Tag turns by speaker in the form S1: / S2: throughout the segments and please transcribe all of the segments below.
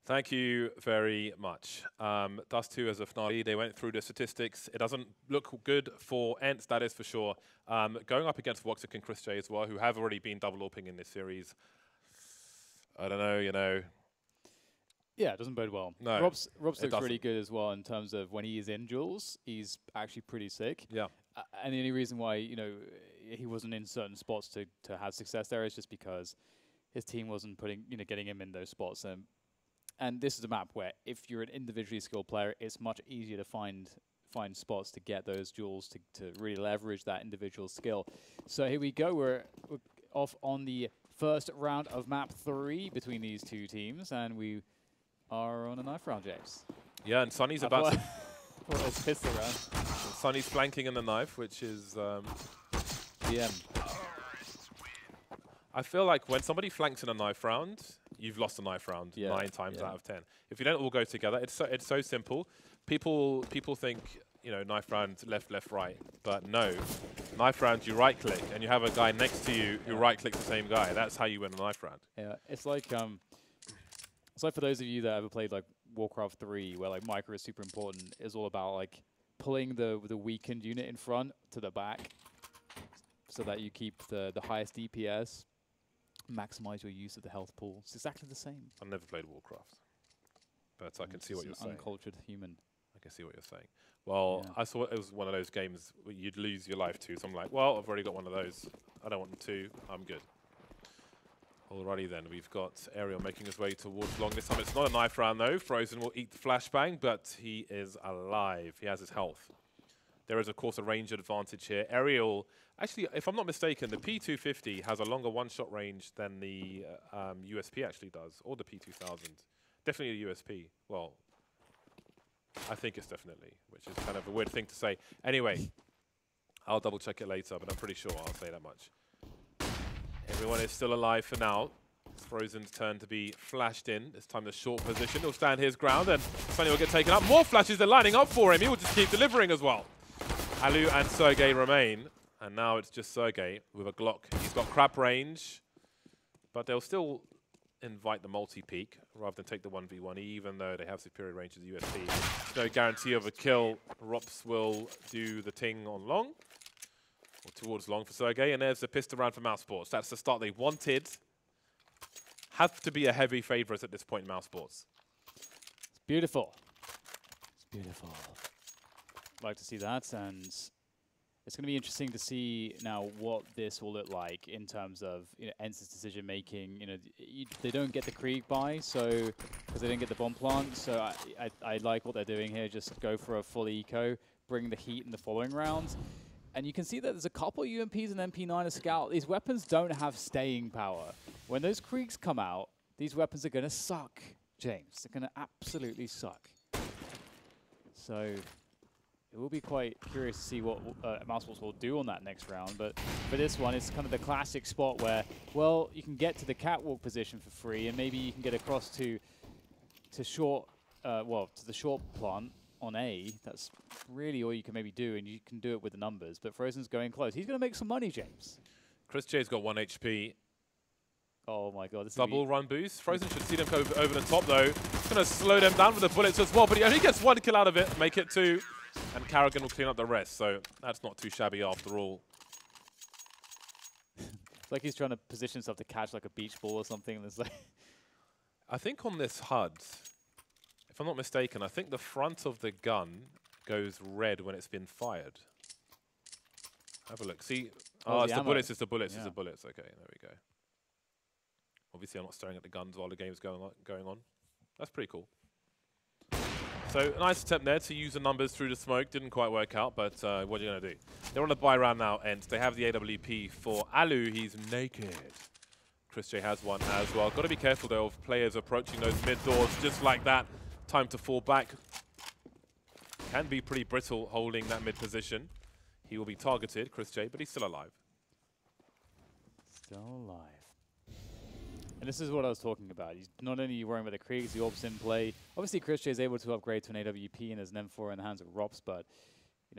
S1: Thank you very much. Dust 2 as a finale, they went through the statistics. It doesn't look good for ENCE, that is for sure. Going up against Woxic and Chris J as well, who have already been double AWPing in this series. I don't know, you know.
S2: Yeah, it doesn't bode well.
S1: No,
S2: Robs looks really good as well in terms of when he is in duels, he's actually pretty sick.
S1: Yeah.
S2: And the only reason why, you know, he wasn't in certain spots to have success there is just because his team wasn't getting him in those spots. And this is a map where if you're an individually skilled player, it's much easier to find spots to get those duels to really leverage that individual skill. So here we go. We're off on the first round of map 3 between these two teams, and we are on a knife round, James.
S1: Yeah, and Sunny's about to...
S2: Well, it's pistol round.
S1: Sunny's flanking in the knife, which is...
S2: DM.
S1: I feel like when somebody flanks in a knife round, you've lost a knife round 9 times out of 10. If you don't all go together, it's so simple. People think, you know, knife round left, right, but no. Knife round, you right click, and you have a guy next to you who right clicks the same guy. That's how you win a knife round.
S2: Yeah, it's like for those of you that ever played like Warcraft 3, where like micro is super important. It's all about like pulling the weakened unit in front to the back, so that you keep the highest DPS. Maximize your use of the health pool. It's exactly the same.
S1: I've never played Warcraft, but I can see what you're saying.
S2: Uncultured human.
S1: I can see what you're saying. Well, I saw it was one of those games where you'd lose your life to. So I'm like, well, I've already got one of those. I don't want 2. I'm good. Alrighty then, we've got Ariel making his way towards long. This time it's not a knife round though. Frozen will eat the flashbang, but he is alive. He has his health. There is, of course, a range advantage here. Ariel, actually, if I'm not mistaken, the P250 has a longer one-shot range than the USP actually does, or the P2000. Definitely the USP. Well, I think it's definitely, which is kind of a weird thing to say. Anyway, I'll double-check it later, but I'm pretty sure I'll say that much. Everyone is still alive for now. It's Frozen's turn to be flashed in. This time the short position. He'll stand his ground, and Sunny will get taken up. More flashes, they're lining up for him. He will just keep delivering as well. Alu and Sergey remain, and now it's just Sergey with a Glock. He's got crap range, but they'll still invite the multi-peek rather than take the 1v1, even though they have superior range to the USP. There's no guarantee of a kill. Rops will do the ting on long, or towards long for Sergey, and there's the pistol round for mousesports. That's the start they wanted. Have to be a heavy favourite at this point in mousesports.
S2: It's beautiful. It's beautiful. Like to see that, and it's going to be interesting to see now what this will look like in terms of ENCE's decision making. You know, they don't get the Krieg buy, so because they didn't get the bomb plant. So I like what they're doing here. Just go for a full eco, bring the heat in the following rounds, and you can see that there's a couple UMPs and MP9 a scout. These weapons don't have staying power. When those Kriegs come out, these weapons are going to suck, James. They're going to absolutely suck. So it will be quite curious to see what mousesports will do on that next round. But for this one, it's kind of the classic spot where, well, you can get to the catwalk position for free, and maybe you can get across to the short plant on A. That's really all you can maybe do, and you can do it with the numbers. But Frozen's going close. He's going to make some money, James.
S1: Chris J's got 1 HP.
S2: Oh my god, this
S1: double run boost. Frozen should see them go over the top though. It's going to slow them down with the bullets as well, but he only gets 1 kill out of it, make it 2. And Karrigan will clean up the rest, so that's not too shabby after all.
S2: It's like he's trying to position himself to catch like a beach ball or something. And it's like
S1: I think on this HUD, if I'm not mistaken, I think the front of the gun goes red when it's been fired. Have a look. See? Oh, it's the bullets, it's the bullets, it's the bullets. Okay, there we go. Obviously, I'm not staring at the guns while the game's going on. That's pretty cool. So, a nice attempt there to use the numbers through the smoke. Didn't quite work out, but what are you going to do? They're on a buy round now, and they have the AWP for Alu. He's naked. Chris J has one as well. Got to be careful, though, of players approaching those mid doors just like that. Time to fall back. Can be pretty brittle holding that mid position. He will be targeted, Chris J, but he's still alive.
S2: Still alive. And this is what I was talking about. He's not only worrying about the Kriegs, the Orbs in play. Obviously, Chris J is able to upgrade to an AWP and has an M4 in the hands of Rops, but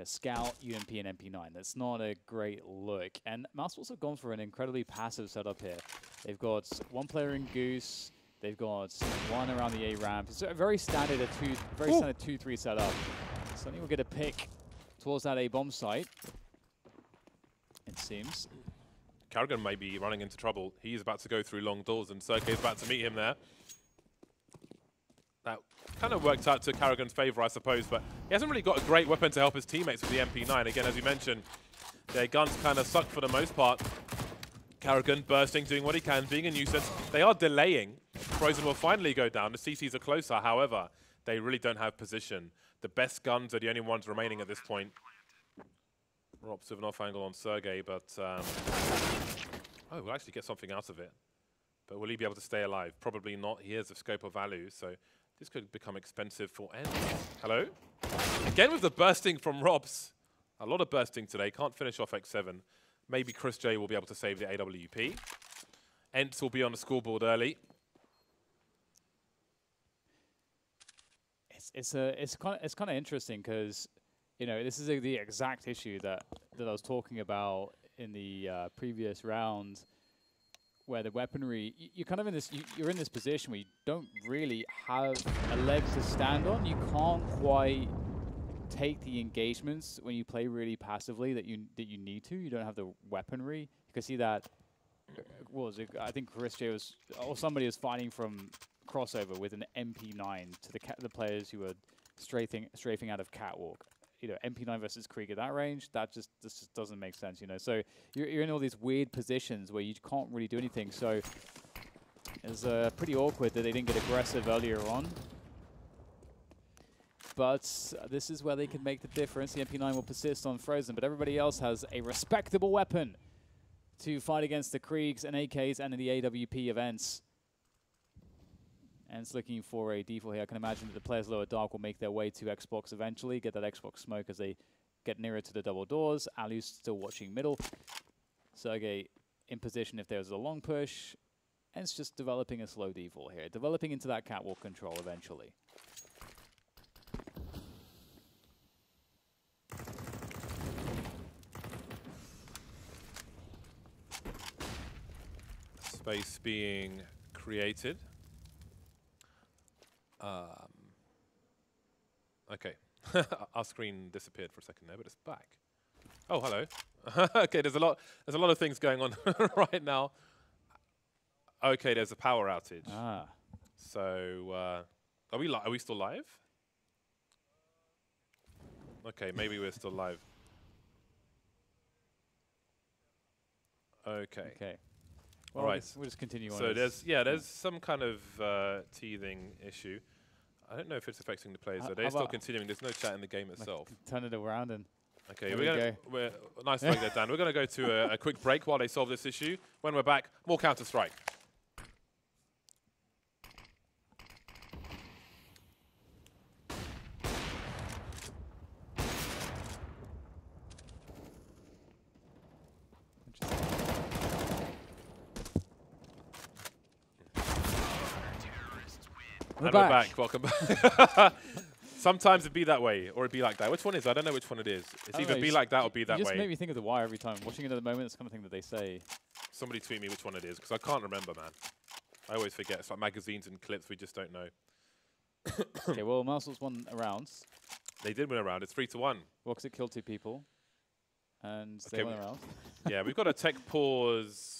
S2: Scout, UMP, and MP9. That's not a great look. And mousesports have gone for an incredibly passive setup here. They've got one player in Goose, They've got one around the A ramp. It's a very standard, standard 2-3 setup. Sunny will get a pick towards that A bomb site, it seems.
S1: Carrigan may be running into trouble. He's about to go through long doors, and Sergey's about to meet him there. That kind of worked out to Carrigan's favor, I suppose, but he hasn't really got a great weapon to help his teammates with the MP9. Again, as you mentioned, their guns kind of suck for the most part. Carrigan bursting, doing what he can, being a nuisance. They are delaying. Frozen will finally go down. The CCs are closer, however, they really don't have position. The best guns are the only ones remaining at this point. Robs with an off angle on Sergey, but oh, we'll actually get something out of it. But will he be able to stay alive? Probably not. He has a scope of value, so this could become expensive for ENCE. Hello? Again with the bursting from Robs. A lot of bursting today. Can't finish off X7. Maybe Chris J will be able to save the AWP. ENCE will be on the scoreboard early.
S2: It's kind of interesting because, you know, this is the exact issue that I was talking about in the previous round, where the weaponry, you're kind of in this, you're in this position where you don't really have a leg to stand on. You can't quite take the engagements when you play really passively that you need to. You don't have the weaponry. You can see that. What was it? I think Chris J was, or somebody was fighting from crossover with an MP9 to the players who were strafing out of Catwalk. You know, MP9 versus Krieg at that range, this just doesn't make sense, you know. So you're in all these weird positions where you can't really do anything. So it's pretty awkward that they didn't get aggressive earlier on. But this is where they can make the difference. The MP9 will persist on Frozen, but everybody else has a respectable weapon to fight against the Kriegs and AKs and the AWP events. And it's looking for a default here. I can imagine that the players lower dark will make their way to Xbox eventually, get that Xbox smoke as they get nearer to the double doors. Alu's still watching middle. Sergey in position if there's a long push. And it's just developing a slow default here, developing into that catwalk control eventually.
S1: Space being created. Okay, our screen disappeared for a second there, but it's back. Oh, hello. Okay, there's a lot of things going on right now. Okay, there's a power outage.
S2: Ah.
S1: So, are we still live? Okay, maybe we're still live. Okay.
S2: Okay. Well,
S1: right.
S2: We'll just continue on.
S1: So there's some kind of teething issue. I don't know if it's affecting the players. They're still continuing. There's no chat in the game itself.
S2: Turn it around and.
S1: Okay, we're nice to break that down. We're going to go to a quick break while they solve this issue. When we're back, more Counter-Strike.
S2: We're back.
S1: Welcome back. Sometimes it'd be that way, or it'd be like that. Which one is? I don't know which one it is. It's either be like that or be that way.
S2: You just make me think of The Wire every time. Watching it at the moment, it's the kind of thing that they say.
S1: Somebody tweet me which one it is, because I can't remember, man. I always forget. It's like magazines and clips, we just don't know.
S2: Okay, well, Mousesports won a round.
S1: They did win a round. It's 3-1.
S2: Well, because it killed 2 people. And they won a round.
S1: Yeah, we've got a tech pause.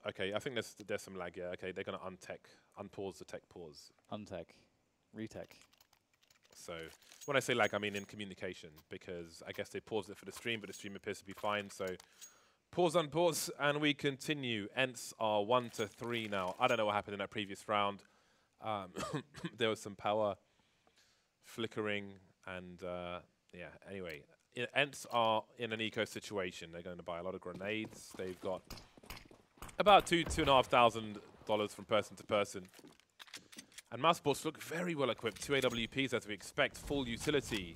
S1: Okay, I think there's some lag, yeah. Okay, they're going to unpause the tech pause.
S2: Untech. Retech.
S1: So, when I say lag, I mean in communication, because I guess they paused it for the stream, but the stream appears to be fine. So, pause, unpause, and we continue. ENCE are 1-3 now. I don't know what happened in that previous round. There was some power flickering, and yeah, anyway. ENCE are in an eco situation. They're going to buy a lot of grenades. They've got about $2,500 from person to person. And mousesports look very well equipped. 2 AWPs as we expect, full utility.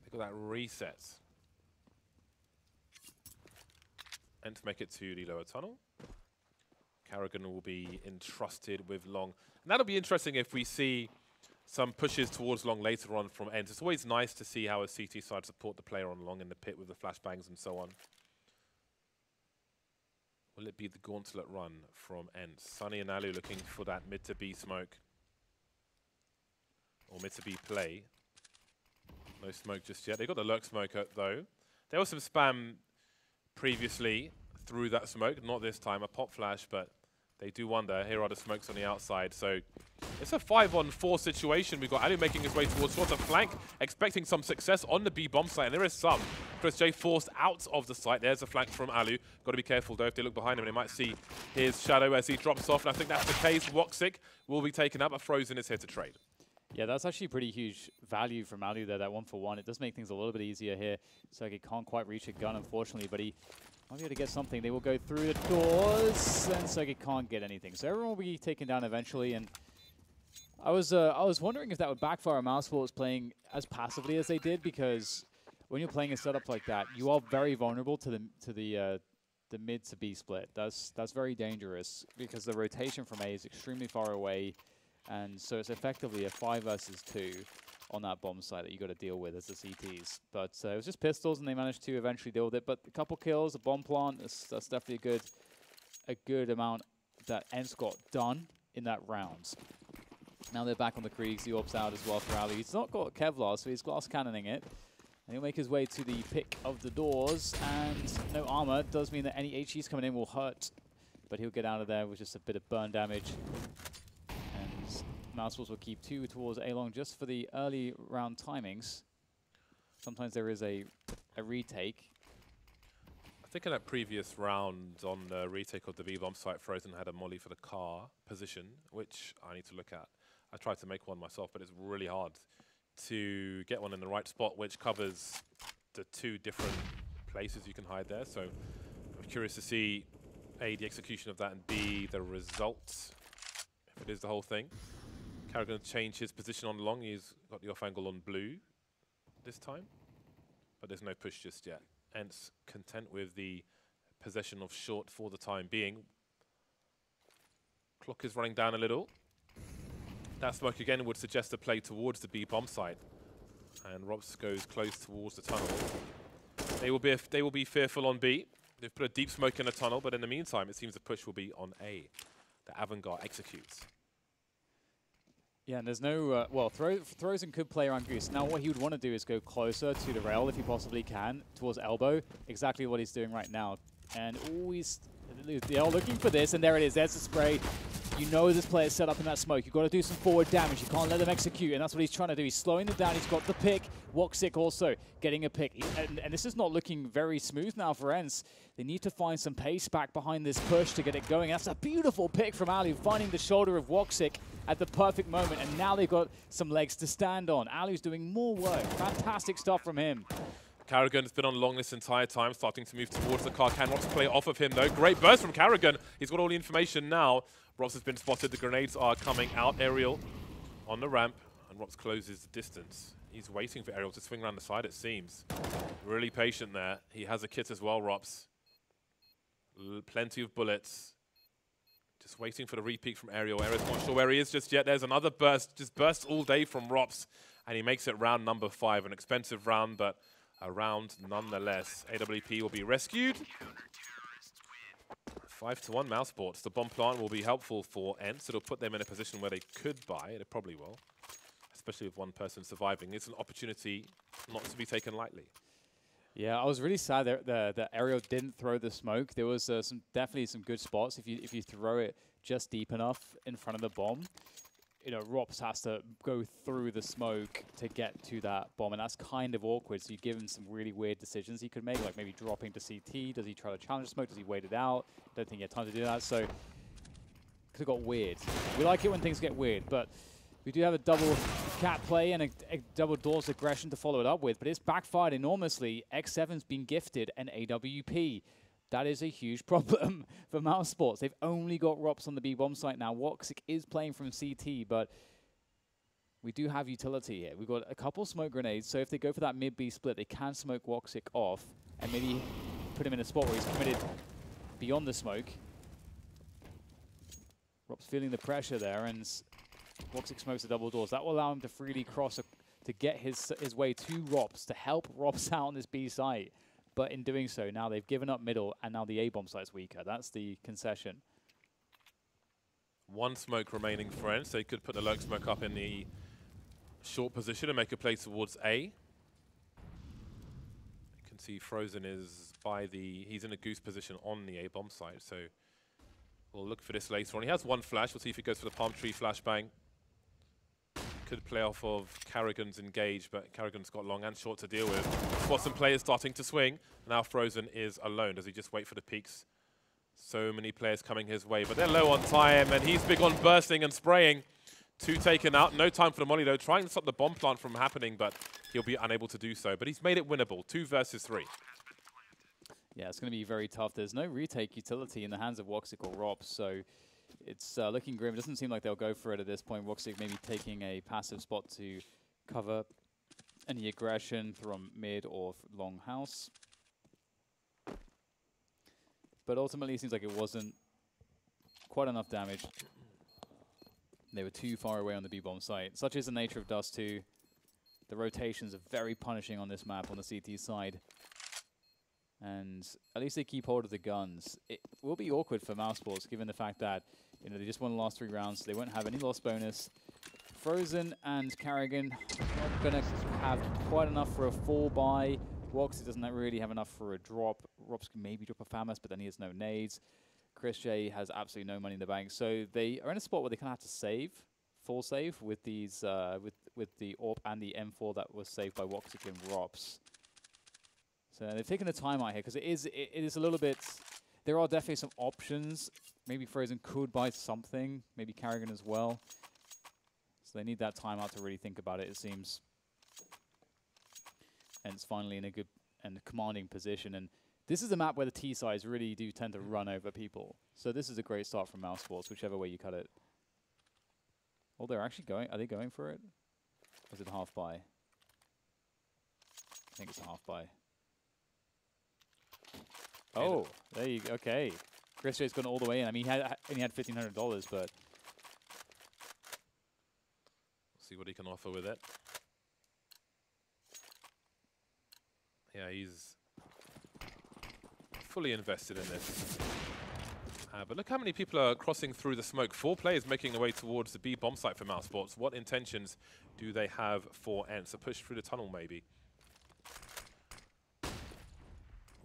S1: They've got that reset. And to make it to the lower tunnel. Carrigan will be entrusted with long. And that'll be interesting if we see some pushes towards long later on from ENCE. It's always nice to see how a CT side support the player on long in the pit with the flashbangs and so on. Will it be the gauntlet run from ENCE? Sunny and Alu looking for that mid to B smoke. Or mid to B play. No smoke just yet. They got the lurk smoke though. There was some spam previously through that smoke. Not this time, a pop flash, but they do wonder. Here are the smokes on the outside. So it's a 5-on-4 situation. We've got Alu making his way towards sort of flank, expecting some success on the B bomb site, and there is some. Chris J forced out of the site. There's a flank from Alu. Got to be careful though. If they look behind him, they might see his shadow as he drops off. And I think that's the case. Woxic will be taken up, but Frozen is here to trade.
S2: Yeah, that's actually pretty huge value from Alu there, that 1-for-1. It does make things a little bit easier here. Sergey can't quite reach a gun, unfortunately, but he might be able to get something. They will go through the doors, and Sergey can't get anything. So everyone will be taken down eventually, and I was wondering if that would backfire on mousesports playing as passively as they did, because when you're playing a setup like that, you are very vulnerable to the mid to B split. That's very dangerous, because the rotation from A is extremely far away. And so it's effectively a 5 versus 2 on that bomb site that you got to deal with as the CTs. But it was just pistols, and they managed to eventually deal with it. But a couple kills, a bomb plant, that's definitely a good amount that ENCE got done in that round. Now they're back on the Kriegs. The orb's out as well for Ali. He's not got Kevlar, so he's glass cannoning it. And he'll make his way to the pick of the doors. And no armor does mean that any HEs coming in will hurt. But he'll get out of there with just a bit of burn damage. mousesports will keep 2 towards A-long just for the early round timings. Sometimes there is a retake.
S1: I think in that previous round on the retake of the B-bomb site, Frozen had a molly for the car position, which I need to look at. I tried to make one myself, but it's really hard to get one in the right spot, which covers the 2 different places you can hide there. So I'm curious to see, A, the execution of that, and B, the result, if it is the whole thing. Carrigan changed his position on long. He's got the off angle on blue this time, but there's no push just yet. ENCE content with the possession of short for the time being. Clock is running down a little. That smoke again would suggest a play towards the B bomb site, and Robs goes close towards the tunnel. They will be fearful on B. They've put a deep smoke in the tunnel, but in the meantime, it seems the push will be on A. The avant-garde executes.
S2: Yeah, and there's no, well, Frozen could play around Goose. Now what he would want to do is go closer to the rail if he possibly can, towards elbow. Exactly what he's doing right now. And always, they are looking for this, and there it is. There's the spray. You know this player's set up in that smoke. You've got to do some forward damage. You can't let them execute, and that's what he's trying to do. He's slowing them down. He's got the pick. Woxic also getting a pick. And this is not looking very smooth now for ENCE. They need to find some pace back behind this push to get it going. That's a beautiful pick from Ali, finding the shoulder of Woxic at the perfect moment, and now they've got some legs to stand on. Ali's doing more work. Fantastic stuff from him.
S1: Carrigan's been on long this entire time, starting to move towards the car. Cannot play off of him, though. Great burst from Carrigan. He's got all the information now. Rops has been spotted. The grenades are coming out. Aerial on the ramp, and Rops closes the distance. He's waiting for Aerial to swing around the side, it seems. Really patient there. He has a kit as well, Rops. Plenty of bullets. Just waiting for the repeat from Aerial. Aerial's not sure where he is just yet. There's another burst. Just bursts all day from Rops, and he makes it round number 5. An expensive round, but a round nonetheless. AWP will be rescued. 5-1 mousesports. The bomb plant will be helpful for ENCE. It'll put them in a position where they could buy it. It probably will, especially with one person surviving. It's an opportunity not to be taken lightly.
S2: Yeah, I was really sad that Aerial didn't throw the smoke. There was definitely some good spots if you throw it just deep enough in front of the bomb. You know, Rops has to go through the smoke to get to that bomb, and that's kind of awkward. So you give him some really weird decisions he could make, like maybe dropping to CT. Does he try to challenge the smoke? Does he wait it out? I don't think he had time to do that, so could have got weird. We like it when things get weird, but we do have a double cat play and a double doors aggression to follow it up with, but it's backfired enormously. X7's been gifted an AWP. That is a huge problem for mousesports. They've only got Rops on the B-bomb site now. Woxic is playing from CT, but we do have utility here. We've got a couple smoke grenades, so if they go for that mid-B split, they can smoke Woxic off and maybe put him in a spot where he's committed beyond the smoke. Rops feeling the pressure there, and Woxic smokes the double doors. That will allow him to freely cross to get his way to Rops, to help Rops out on this B site. But in doing so, now they've given up middle, and now the A-bomb site's weaker. That's the concession.
S1: One smoke remaining for ENCE. They could put the lurk smoke up in the short position and make a play towards A. You can see Frozen is by the... He's in a goose position on the A-bomb site, so we'll look for this later on. He has one flash. We'll see if he goes for the palm tree flashbang. Could play off of Carrigan's engage, but Carrigan's got long and short to deal with. Spot some players starting to swing. Now Frozen is alone. Does he just wait for the peaks? So many players coming his way, but they're low on time, and he's big on bursting and spraying. 2 taken out. No time for the molly, though. Trying to stop the bomb plant from happening, but he'll be unable to do so. But he's made it winnable. 2 versus 3.
S2: Yeah, it's going to be very tough. There's no retake utility in the hands of Woxic or Rops, so it's looking grim. It doesn't seem like they'll go for it at this point. Woxic maybe taking a passive spot to cover any aggression from mid or long house. But ultimately, it seems like it wasn't quite enough damage. They were too far away on the B-bomb site. Such is the nature of Dust 2. The rotations are very punishing on this map on the CT side. And at least they keep hold of the guns. It will be awkward for mousesports, given the fact that they just won the last 3 rounds, so they won't have any loss bonus. Frozen and Carrigan not going to have quite enough for a full buy. Woxic doesn't really have enough for a drop. Rops can maybe drop a FAMAS, but then he has no nades. Chris J has absolutely no money in the bank, so they are in a spot where they kind of have to save, full save with these with the AWP and the M4 that was saved by Woxic and Rops. So they've taken the time out here because it is a little bit. There are definitely some options. Maybe Frozen could buy something. Maybe Carrigan as well. So they need that time out to really think about it. It seems. And it's finally in a good and commanding position. And this is a map where the T sides really do tend to run over people. So this is a great start from mousesports, whichever way you cut it. Oh, they're actually going. Are they going for it? Or is it half buy? I think it's a half buy. Oh, there you go. Okay. Chris J's gone all the way in. I mean, he had $1,500, but
S1: see what he can offer with it. Yeah, he's fully invested in this. But look how many people are crossing through the smoke. 4 players making their way towards the B bomb site for mousesports. What intentions do they have for ENCE? A push through the tunnel, maybe.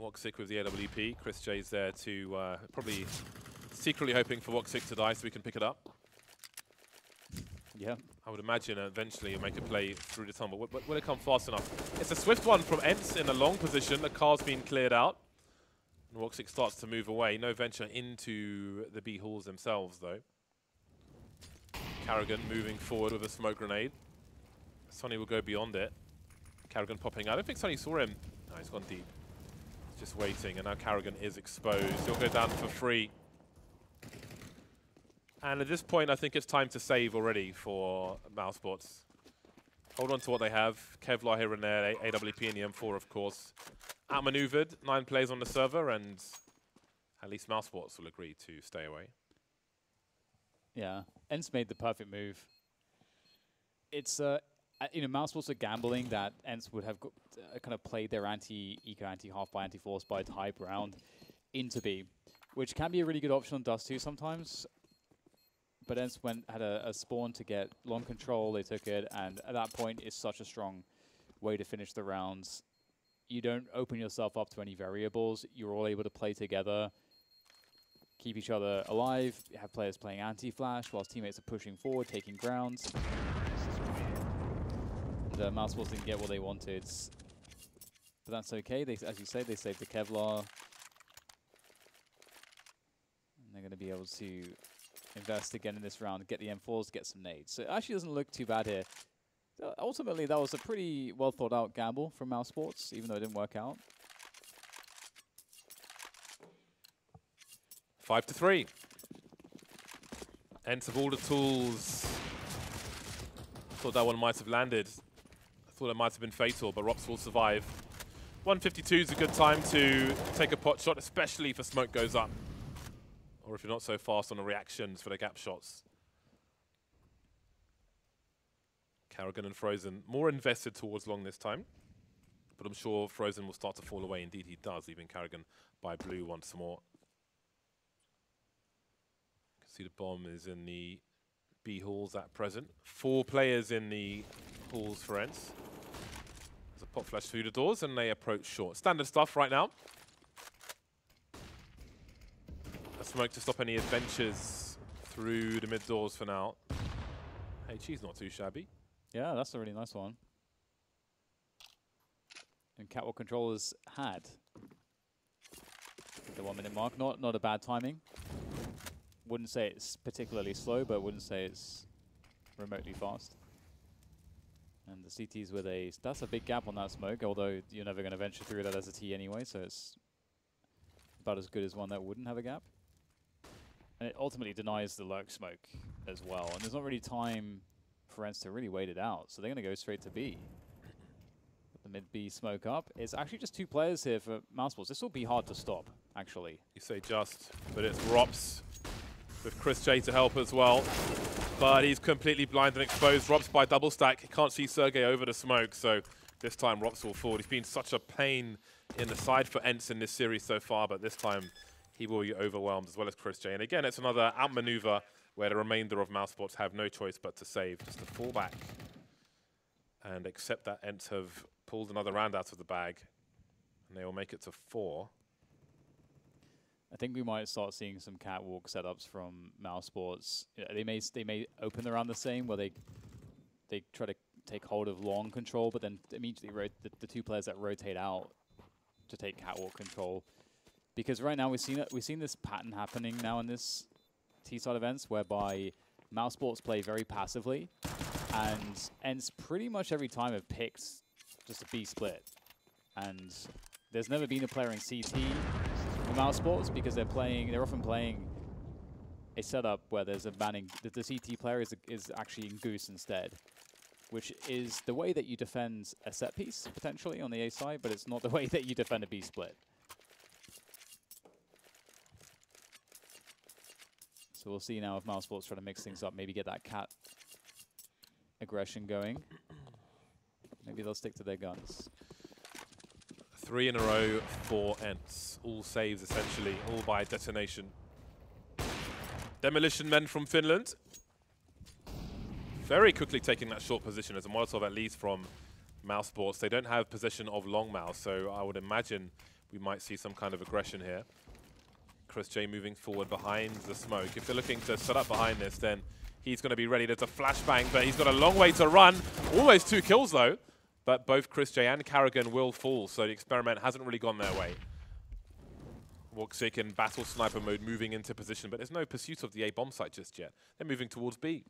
S1: Woxic with the AWP. Chris J's there to probably secretly hoping for Woxic to die so we can pick it up.
S2: Yeah.
S1: I would imagine eventually he'll make a play through the tunnel, but will it come fast enough? It's a swift one from ENCE in a long position. The car's been cleared out. And Woxic starts to move away. No venture into the B halls themselves, though. Carrigan moving forward with a smoke grenade. Sonny will go beyond it. Carrigan popping out. I don't think Sonny saw him. No, he's gone deep. He's just waiting, and now Carrigan is exposed. He'll go down for free. And at this point, I think it's time to save already for mousesports. Hold on to what they have. Kevlar here and there, AWP and the M4, of course. Outmaneuvered, 9 players on the server, and at least mousesports will agree to stay away.
S2: Yeah, ENCE made the perfect move. It's, mousesports are gambling that ENCE would have kind of played their anti-eco, anti-half-buy, anti-force buy type round into B, which can be a really good option on Dust 2 sometimes. But ENCE had a spawn to get long control, they took it, and at that point, it's such a strong way to finish the rounds. You don't open yourself up to any variables. You're all able to play together, keep each other alive, have players playing anti-flash, whilst teammates are pushing forward, taking grounds. And mousesports didn't get what they wanted. But that's okay. They, as you say, they saved the Kevlar. And they're going to be able to invest again in this round, get the M4s, get some nades. So it actually doesn't look too bad here. Ultimately, that was a pretty well thought out gamble from mousesports, even though it didn't work out.
S1: 5-3. ENCE of all the tools. Thought that one might have landed. I thought it might have been fatal, but Rops will survive. 152 is a good time to take a pot shot, especially if a smoke goes up. Or if you're not so fast on the reactions for the gap shots. Carrigan and Frozen more invested towards long this time. but I'm sure Frozen will start to fall away. Indeed, he does, leaving Carrigan by blue once more. You can see the bomb is in the B halls at present. 4 players in the halls for ENCE. There's a pop flash through the doors, and they approach short. Standard stuff right now. A smoke to stop any adventures through the mid doors for now. HE's not too shabby.
S2: Yeah, that's a really nice one. And catwalk controllers had the 1 minute mark. Not a bad timing. Wouldn't say it's particularly slow, but wouldn't say it's remotely fast. And the CT's with that's a big gap on that smoke, although you're never going to venture through that as a T anyway, so it's about as good as one that wouldn't have a gap. And it ultimately denies the lurk smoke as well. And there's not really time for ENCE to really wait it out, so they're going to go straight to B. Put the mid B smoke up. It's actually just 2 players here for mousesports. This will be hard to stop, actually.
S1: You say just, but it's Rops with Chris J to help as well. But he's completely blind and exposed. Rops by double stack. He can't see Sergey over the smoke, so this time Rops will forward. He's been such a pain in the side for ENCE in this series so far, but this time he will be overwhelmed, as well as Chris J. And again, it's another outmaneuver where the remainder of mousesports have no choice but to save, just to fall back and accept that ENCE have pulled another round out of the bag, and they will make it to 4.
S2: I think we might start seeing some catwalk setups from mousesports. They may open around the same, where they try to take hold of long control, but then immediately the 2 players that rotate out to take catwalk control. Because right now we've seen this pattern happening now in this T-side events, whereby mousesports play very passively, and ENCE pretty much every time have picked just a B split. And there's never been a player in CT for mousesports, because they're often playing a setup where there's a banning. The CT player is actually in Goose instead, which is the way that you defend a set piece potentially on the A side, but it's not the way that you defend a B split. So we'll see now if mousesports try to mix things up, maybe get that cat aggression going. Maybe they'll stick to their guns.
S1: 3 in a row for ENCE. All saves, essentially, all by detonation. Demolition men from Finland. Very quickly taking that short position as a Molotov, at least from mousesports. They don't have possession of long mouse, so I would imagine we might see some kind of aggression here. Chris J moving forward behind the smoke. If they're looking to set up behind this, then he's going to be ready. There's a flashbang, but he's got a long way to run. Almost 2 kills, though. But both Chris J and Carrigan will fall, so the experiment hasn't really gone their way. Woxic in battle sniper mode, moving into position, but there's no pursuit of the A bomb site just yet. They're moving towards B.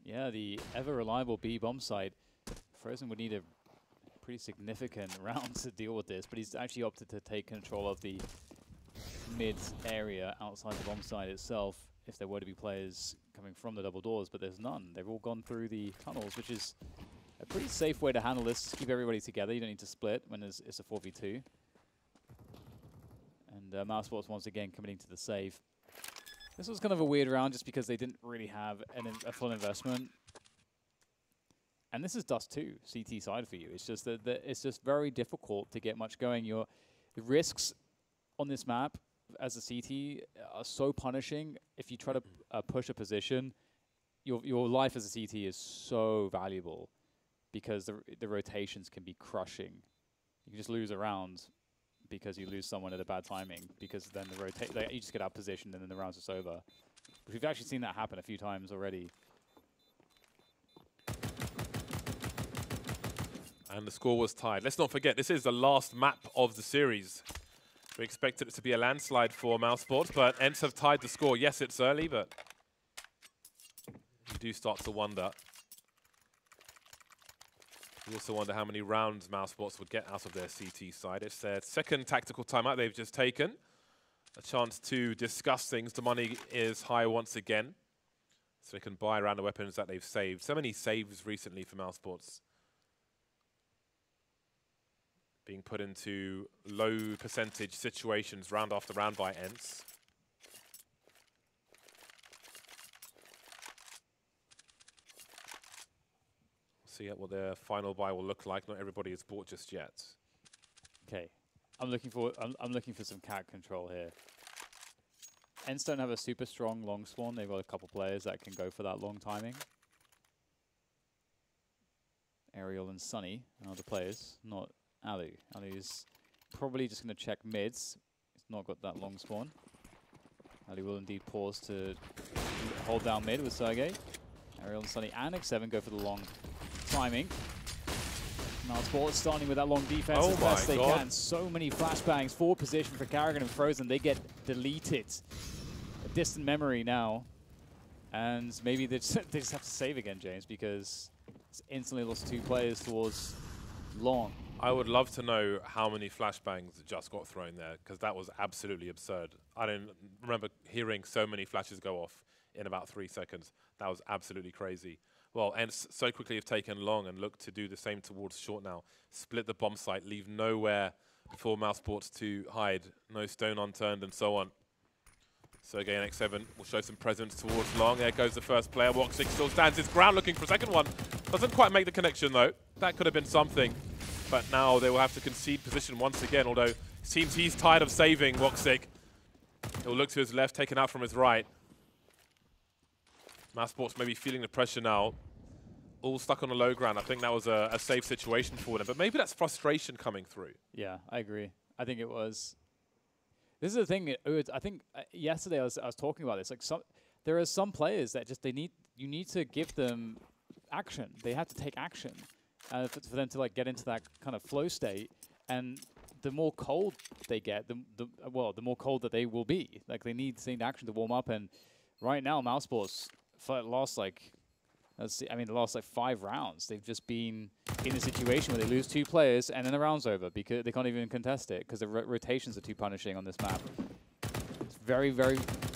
S2: Yeah, the ever-reliable B bomb site. Frozen would need a pretty significant round to deal with this, but he's actually opted to take control of the mid area outside the bomb site itself if there were to be players coming from the double doors, but there's none. They've all gone through the tunnels, which is a pretty safe way to handle this. Just keep everybody together. You don't need to split when it's a 4v2. And mousesports once again committing to the save. This was kind of a weird round just because they didn't really have a full investment. And this is Dust 2, CT side for you. It's just that it's just very difficult to get much going. The risks on this map as a CT are so punishing. If you try to push a position, your life as a CT is so valuable because the rotations can be crushing. You can just lose a round because you lose someone at a bad timing, because then you just get out positioned and then the round's just over. We've actually seen that happen a few times already.
S1: And the score was tied. Let's not forget, this is the last map of the series. We expected it to be a landslide for mousesports, but ENCE have tied the score. Yes, it's early, but you do start to wonder. You also wonder how many rounds mousesports would get out of their CT side. It's their second tactical timeout they've just taken. A chance to discuss things. The money is high once again, so they can buy around the weapons that they've saved. So many saves recently for mousesports, being put into low percentage situations round after round by ENCE. See what their final buy will look like. Not everybody is bought just yet.
S2: Okay, I'm looking for some cat control here. ENCE don't have a super strong long spawn. They've got a couple players that can go for that long timing. Ariel and Sunny are the players, not Alu. Alu is probably just going to check mids. He's not got that long spawn. Alu will indeed pause to hold down mid with Sergey. Ariel and Sunny and X7 go for the long timing. mousesports starting with that long defense as best they can. So many flashbangs, forward position for Karrigan and Frozen. They get deleted. A distant memory now. And maybe they just have to save again, James, because it's instantly lost 2 players towards long.
S1: I would love to know how many flashbangs just got thrown there, because that was absolutely absurd. I don't remember hearing so many flashes go off in about 3 seconds. That was absolutely crazy. Well, ENCE so quickly have taken long and look to do the same towards short now. Split the bomb site, leave nowhere for mousesports to hide. No stone unturned and so on. So again, X7 will show some presence towards long. There goes the first player. Woxic still stands his ground looking for a second one. Doesn't quite make the connection though. That could have been something. But now they will have to concede position once again, although it seems he's tired of saving Woxic. He'll look to his left, taken out from his right. mousesports maybe feeling the pressure now. All stuck on the low ground. I think that was a safe situation for them. But maybe that's frustration coming through.
S2: Yeah, I agree. I think it was. This is the thing. I think yesterday I was talking about this. Like there are some players that just you need to give them action. They have to take action for them to like get into that kind of flow state. And the more cold they get, the more cold that they will be. Like they need action to warm up. And right now, mousesports for the last the last 5 rounds, they've just been in a situation where they lose 2 players and then the round's over because they can't even contest it because the rotations are too punishing on this map.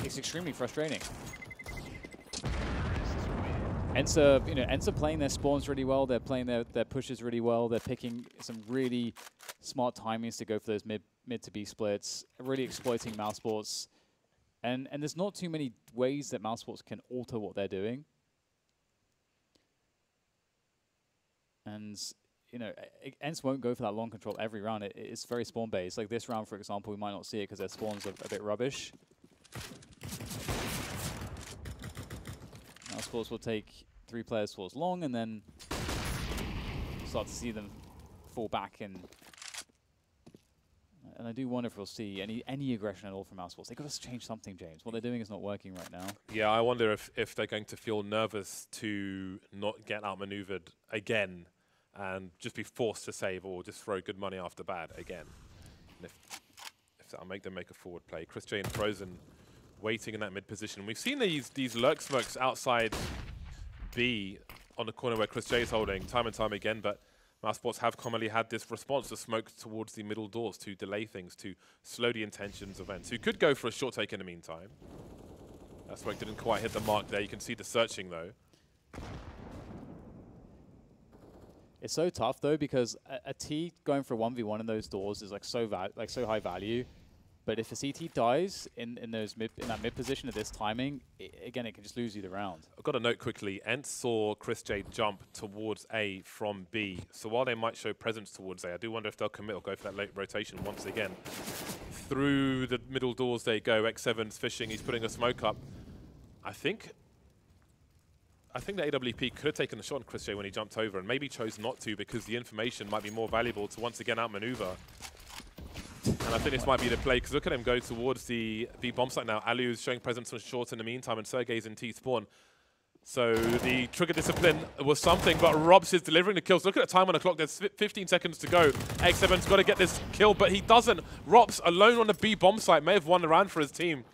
S2: It's extremely frustrating. ENCE are playing their spawns really well. They're playing their pushes really well. They're picking some really smart timings to go for those mid to B splits, really exploiting mousesports. And there's not too many ways that mousesports can alter what they're doing. And, ENCE won't go for that long control every round. It's very spawn-based. Like this round, for example, we might not see it because their spawns are a bit rubbish. mousesports will take 3 players towards long and then start to see them fall back. And I do wonder if we'll see any aggression at all from mousesports. They've got to change something, James. What they're doing is not working right now. Yeah,
S1: I wonder if they're going to feel nervous to not get outmaneuvered again and just be forced to save or just throw good money after bad again. And if that'll make them make a forward play. Chris J and Frozen waiting in that mid position. We've seen these lurk smokes outside B on the corner where Chris J is holding time and time again, but mousesports have commonly had this response to smoke towards the middle doors to delay things, to slow the intentions of ENCE, who could go for a short take in the meantime. That smoke didn't quite hit the mark there. You can see the searching though.
S2: It's so tough though because a T going for a 1v1 in those doors is so high value. But if a CT dies in that mid position at this timing, again, it can just lose you the round.
S1: I've got a note quickly. ENCE saw Chris J jump towards A from B. So while they might show presence towards A, I do wonder if they'll commit or go for that late rotation once again. Through the middle doors they go. X7's fishing. He's putting a smoke up. I think the AWP could have taken the shot on Chris J when he jumped over and maybe chose not to because the information might be more valuable to once again outmaneuver. And I think this might be the play, because look at him go towards the B bomb site now. Alu is showing presence on short in the meantime, and Sergey's in T spawn. So the trigger discipline was something, but Robs is delivering the kills. Look at the time on the clock. There's 15 seconds to go. X7's got to get this kill, but he doesn't. Robs, alone on the B bomb site, may have won the round for his team.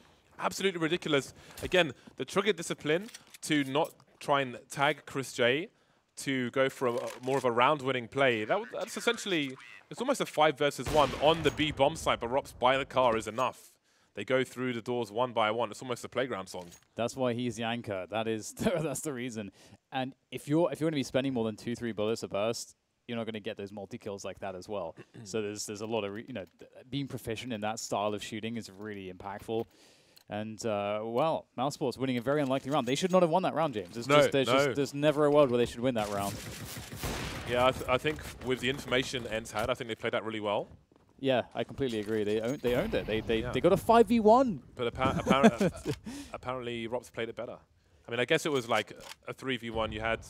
S1: Absolutely ridiculous. Again, the trigger discipline to not try and tag Chris J, to go for more of a round-winning play. That's essentially, it's almost a 5 versus 1 on the B bomb site, but Robs by the car is enough. They go through the doors one by one. It's almost a playground song.
S2: That's why he's the anchor. That's the reason. And if you're going to be spending more than 2-3 bullets a burst, you're not going to get those multi-kills like that as well. So there's a lot of, being proficient in that style of shooting is really impactful. And, well, mousesports winning a very unlikely round. They should not have won that round, James. There's never a world where they should win that round.
S1: Yeah, I think with the information ENCE had, I think they played that really well.
S2: Yeah, I completely agree. They owned it. They got a 5v1.
S1: But apparently, Robs played it better. I mean, I guess it was like a 3v1. You had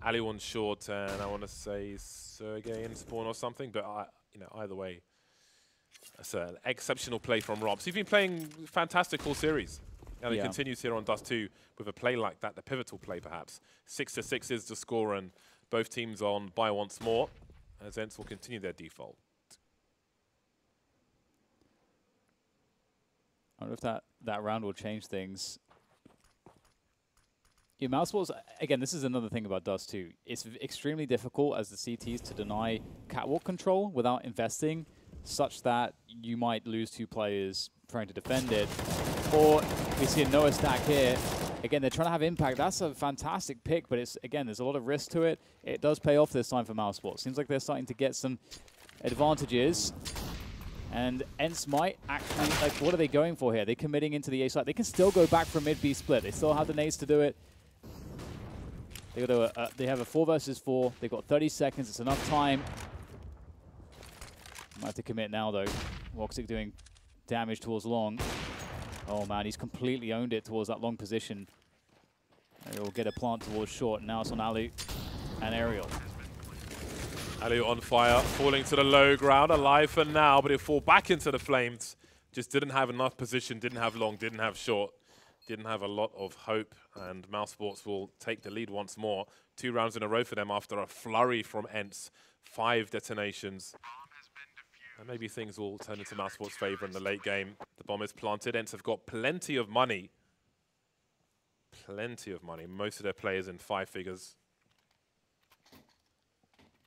S1: Alu on short, and I want to say Sergey in spawn or something. But either way, that's an exceptional play from Robs. He's been playing fantastic all series, and he continues here on Dust 2 with a play like that, the pivotal play perhaps. 6-6 is the score, and both teams on buy once more, as ENCE will continue their default.
S2: I wonder if that round will change things. Yeah, mousesports, again, this is another thing about Dust 2. It's extremely difficult as the CTs to deny catwalk control without investing, such that you might lose 2 players trying to defend it. Or we see a Noah stack here. Again, they're trying to have impact. That's a fantastic pick, but it's again, there's a lot of risk to it. It does pay off this time for mousesports. Seems like they're starting to get some advantages. And ENCE might actually, like, what are they going for here? They're committing into the A side. They can still go back for a mid-B split. They still have the nades to do it. They have a 4 versus 4. They've got 30 seconds. It's enough time. Might have to commit now, though. Woxic doing damage towards long. Oh, man, he's completely owned it towards that long position. He'll get a plant towards short. Now it's on Alu and Ariel.
S1: Alu on fire, falling to the low ground, alive for now, but he'll fall back into the flames. Just didn't have enough position, didn't have long, didn't have short, didn't have a lot of hope, and mousesports will take the lead once more. 2 rounds in a row for them after a flurry from ENCE. 5 detonations. And maybe things will turn into mousesports' favor in the late game. The bomb is planted. ENCE have got plenty of money. Plenty of money. Most of their players in 5 figures.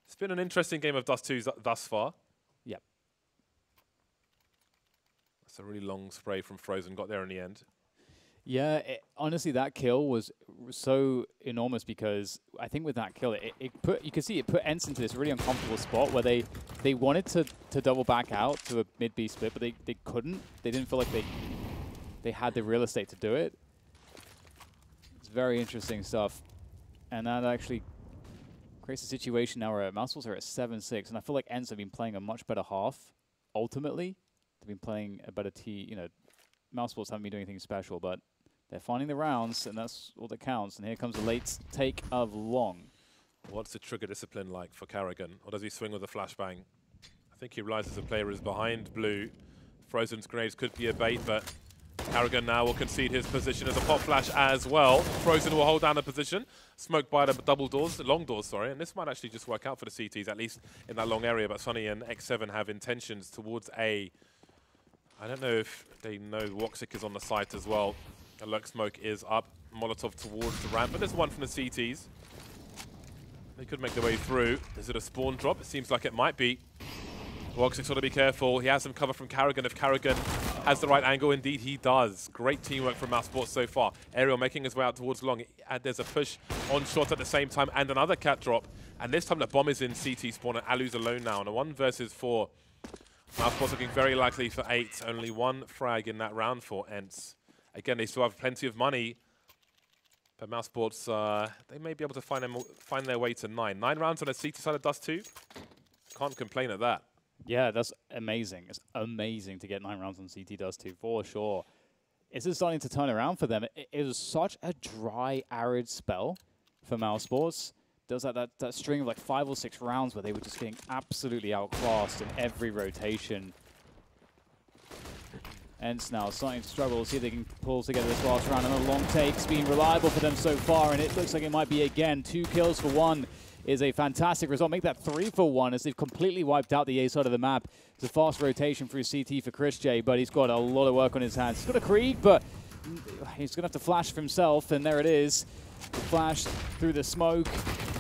S1: It's been an interesting game of Dust 2 thus far.
S2: Yep.
S1: That's a really long spray from Frozen. Got there in the end.
S2: Yeah, honestly, that kill was so enormous because I think with that kill, you can see it put ENCE into this really uncomfortable spot where they wanted to double back out to a mid-B split, but they couldn't. They didn't feel like they had the real estate to do it. It's very interesting stuff. And that actually creates a situation now where mousesports are at 7-6, and I feel like ENCE have been playing a much better half. Ultimately, they've been playing a better mousesports haven't been doing anything special, but they're finding the rounds, and that's all that counts. And here comes the late take of long.
S1: What's the trigger discipline like for Karrigan? Or does he swing with a flashbang? I think he realizes the player is behind blue. Frozen's grenades could be a bait, but Karrigan now will concede his position as a pop flash as well. Frozen will hold down the position. Smoked by the long doors, sorry. And this might actually just work out for the CTs, at least in that long area. But Sonny and X7 have intentions towards A. I don't know if they know Woxic is on the site as well. Alert smoke is up. Molotov towards the ramp, but there's one from the CTs. They could make their way through. Is it a spawn drop? It seems like it might be. Woxic's got to be careful. He has some cover from Karrigan. If Karrigan has the right angle, indeed he does. Great teamwork from mousesports so far. Ariel making his way out towards long. And there's a push on short at the same time and another cat drop. And this time the bomb is in CT spawn and Alu's alone now. And a 1 versus 4. mousesports looking very likely for 8. Only 1 frag in that round for ENCE. Again, they still have plenty of money. But mousesports, they may be able to find their way to 9. 9 rounds on a CT side of Dust 2. Can't complain at that.
S2: Yeah, that's amazing. It's amazing to get 9 rounds on CT Dust 2, for sure. This is starting to turn around for them. It was such a dry, arid spell for mousesports. There was that string of like 5 or 6 rounds where they were just getting absolutely outclassed in every rotation. ENCE now starting to struggle, see if they can pull together this last round. And a long take's been reliable for them so far, and it looks like it might be again. 2 kills for 1 is a fantastic result. Make that 3 for 1 as they've completely wiped out the A side of the map. It's a fast rotation through CT for Chris J, but he's got a lot of work on his hands. He's got a Krieg, but he's going to have to flash for himself, and there it is. The flash through the smoke,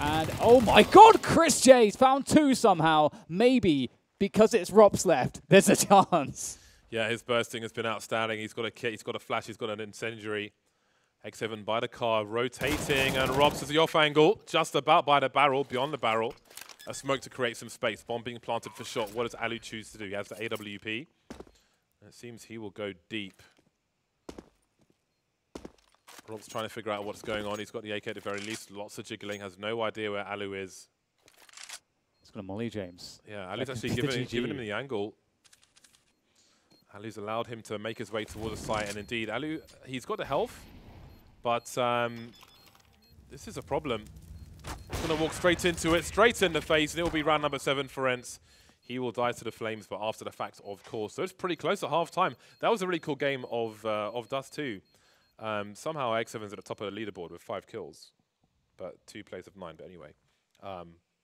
S2: and oh my god, Chris J's found 2 somehow. Maybe because it's Rops left, there's a chance.
S1: Yeah, his bursting has been outstanding. He's got a kit, he's got a flash, he's got an incendiary. X7 by the car, rotating, and Robs is the off angle, just about by the barrel, beyond the barrel. A smoke to create some space. Bomb being planted for shot. What does Alu choose to do? He has the AWP. And it seems he will go deep. Rob's trying to figure out what's going on. He's got the AK at the very least. Lots of jiggling. Has no idea where Alu is.
S2: It's going to molly James.
S1: Yeah, Ali's actually given him the angle. Alu's allowed him to make his way towards the site, and indeed, Alu, he's got the health, but this is a problem. He's going to walk straight into it, straight in the face, and it will be round number 7 for ENCE. He will die to the flames, but after the fact, of course. So it's pretty close at half-time. That was a really cool game of Dust 2. Somehow, X7's at the top of the leaderboard with 5 kills, but 2 plays of 9. But anyway,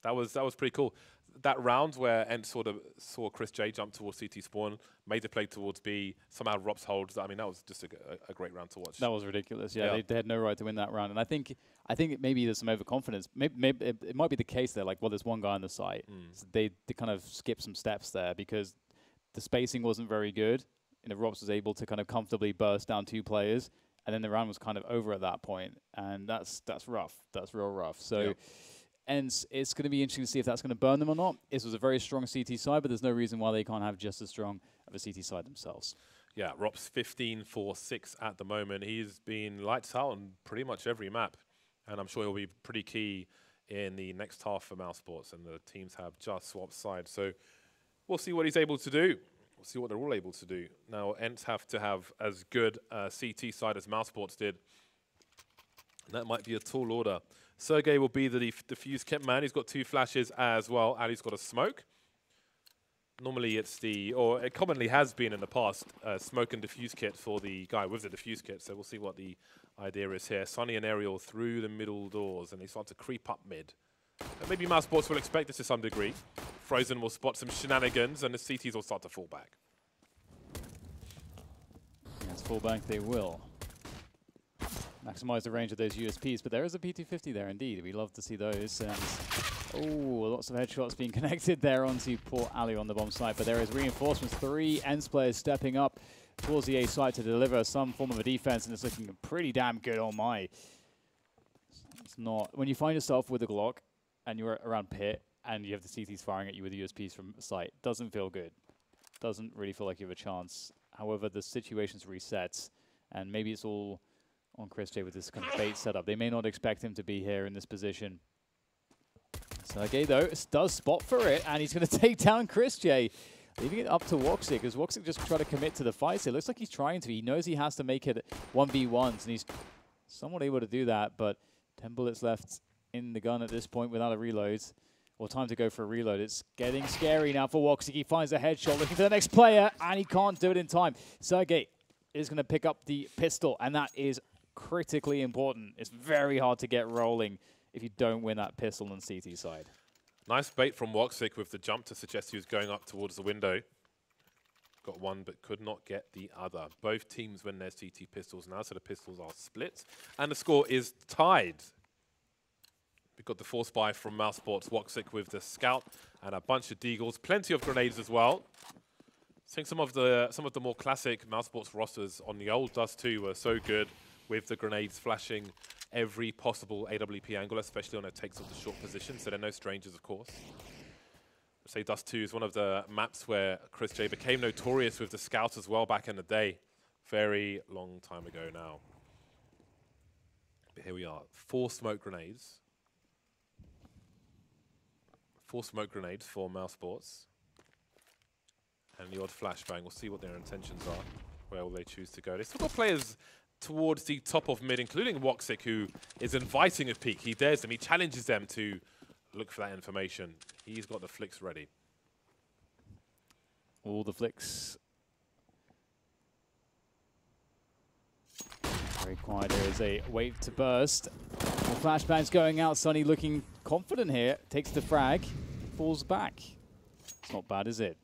S1: that was pretty cool. That round where ENCE sort of saw Chris J jump towards CT spawn, made the play towards B, somehow Rops holds. I mean, that was just a great round to watch.
S2: That was ridiculous. Yeah, they had no right to win that round. And I think maybe there's some overconfidence. Maybe it might be the case there. Like, well, there's one guy on the site. So they kind of skipped some steps there because the spacing wasn't very good. You know, Rops was able to kind of comfortably burst down 2 players, and then the round was kind of over at that point. And that's rough. That's real rough. So.
S1: Yeah.
S2: And it's going to be interesting to see if that's going to burn them or not. This was a very strong CT side, but there's no reason why they can't have just as strong of a CT side themselves. Yeah,
S1: Rops 15 for 6 at the moment. He's been lights out on pretty much every map, and I'm sure he'll be pretty key in the next half for mousesports, and the teams have just swapped sides. So we'll see what he's able to do. We'll see what they're all able to do. Now, ENCE have to have as good a CT side as mousesports did. And that might be a tall order. Sergey will be the defuse kit man. He's got 2 flashes as well. Ali's got a smoke. Normally it's or it commonly has been in the past, smoke and defuse kit for the guy with the defuse kit. So we'll see what the idea is here. Sunny and Aerial through the middle doors, and they start to creep up mid. And maybe mousesports will expect this to some degree. Frozen will spot some shenanigans, and the CTs will start to fall back.
S2: Yes, fall back they will. Maximize the range of those USPs, but there is a P250 there indeed. We love to see those. And oh, lots of headshots being connected there onto poor Ali on the bomb site, but there is reinforcements. 3 ENCE players stepping up towards the A site to deliver some form of a defense, and it's looking pretty damn good. Oh my. It's not, when you find yourself with a Glock and you're around pit and you have the CTs firing at you with the USPs from the site, doesn't feel good. Doesn't really feel like you have a chance. However, the situation's reset, and maybe it's all on Chris J with this kind of bait setup. They may not expect him to be here in this position. Sergey, though, does spot for it, and he's going to take down Chris J, leaving it up to Woxic, because Woxic just try to commit to the fight. It looks like he's trying to. He knows he has to make it 1v1s, and he's somewhat able to do that, but 10 bullets left in the gun at this point without a reload, or time to go for a reload. It's getting scary now for Woxic. He finds a headshot, looking for the next player, and he can't do it in time. Sergey is going to pick up the pistol, and that is critically important. It's very hard to get rolling if you don't win that pistol on CT side.
S1: Nice bait from Woxic with the jump to suggest he was going up towards the window. Got one but could not get the other. Both teams win their CT pistols now, so the pistols are split. And the score is tied. We've got the force buy from mousesports. Woxic with the scout and a bunch of deagles. Plenty of grenades as well. I think some of the more classic mousesports rosters on the old Dust 2 were so good, with the grenades flashing every possible AWP angle, especially when it takes off the short position, so they're no strangers, of course. I'd say Dust 2 is one of the maps where Chris J became notorious with the Scout as well back in the day. Very long time ago now. But here we are. 4 smoke grenades. 4 smoke grenades for mousesports. And the odd flashbang. We'll see what their intentions are. Where will they choose to go? They still got players towards the top of mid, including Woxic, who is inviting a peek. He dares them. He challenges them to look for that information. He's got the flicks ready.
S2: All the flicks. Very quiet. There is a wave to burst. The flashbang's going out. Sunny looking confident here. Takes the frag. Falls back. It's not bad, is it?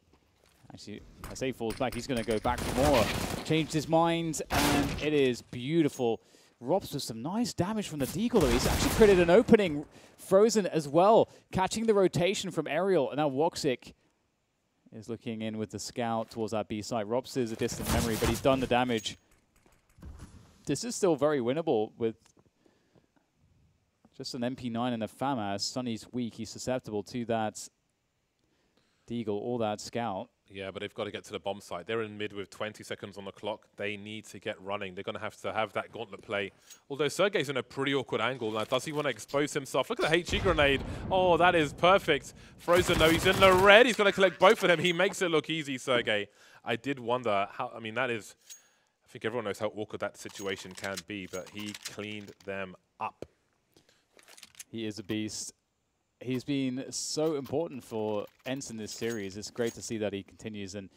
S2: Actually, I say falls back. He's going to go back for more. Changed his mind, and it is beautiful. Rops with some nice damage from the deagle, though. He's actually created an opening. Frozen as well, catching the rotation from Aerial. And now Woxic is looking in with the scout towards that B site. Rops is a distant memory, but he's done the damage. This is still very winnable with just an MP9 and a FAMAS. Sunny's weak. He's susceptible to that deagle or that scout.
S1: Yeah, but they've got to get to the bomb site. They're in mid with 20 seconds on the clock. They need to get running. They're going to have that gauntlet play. Although Sergey's in a pretty awkward angle now. Does he want to expose himself? Look at the HE grenade. Oh, that is perfect. Frozen, though, he's in the red. He's going to collect both of them. He makes it look easy, Sergey. I did wonder how, I mean, that is, I think everyone knows how awkward that situation can be, but he cleaned them up.
S2: He is a beast. He's been so important for ENCE in this series. It's great to see that he continues and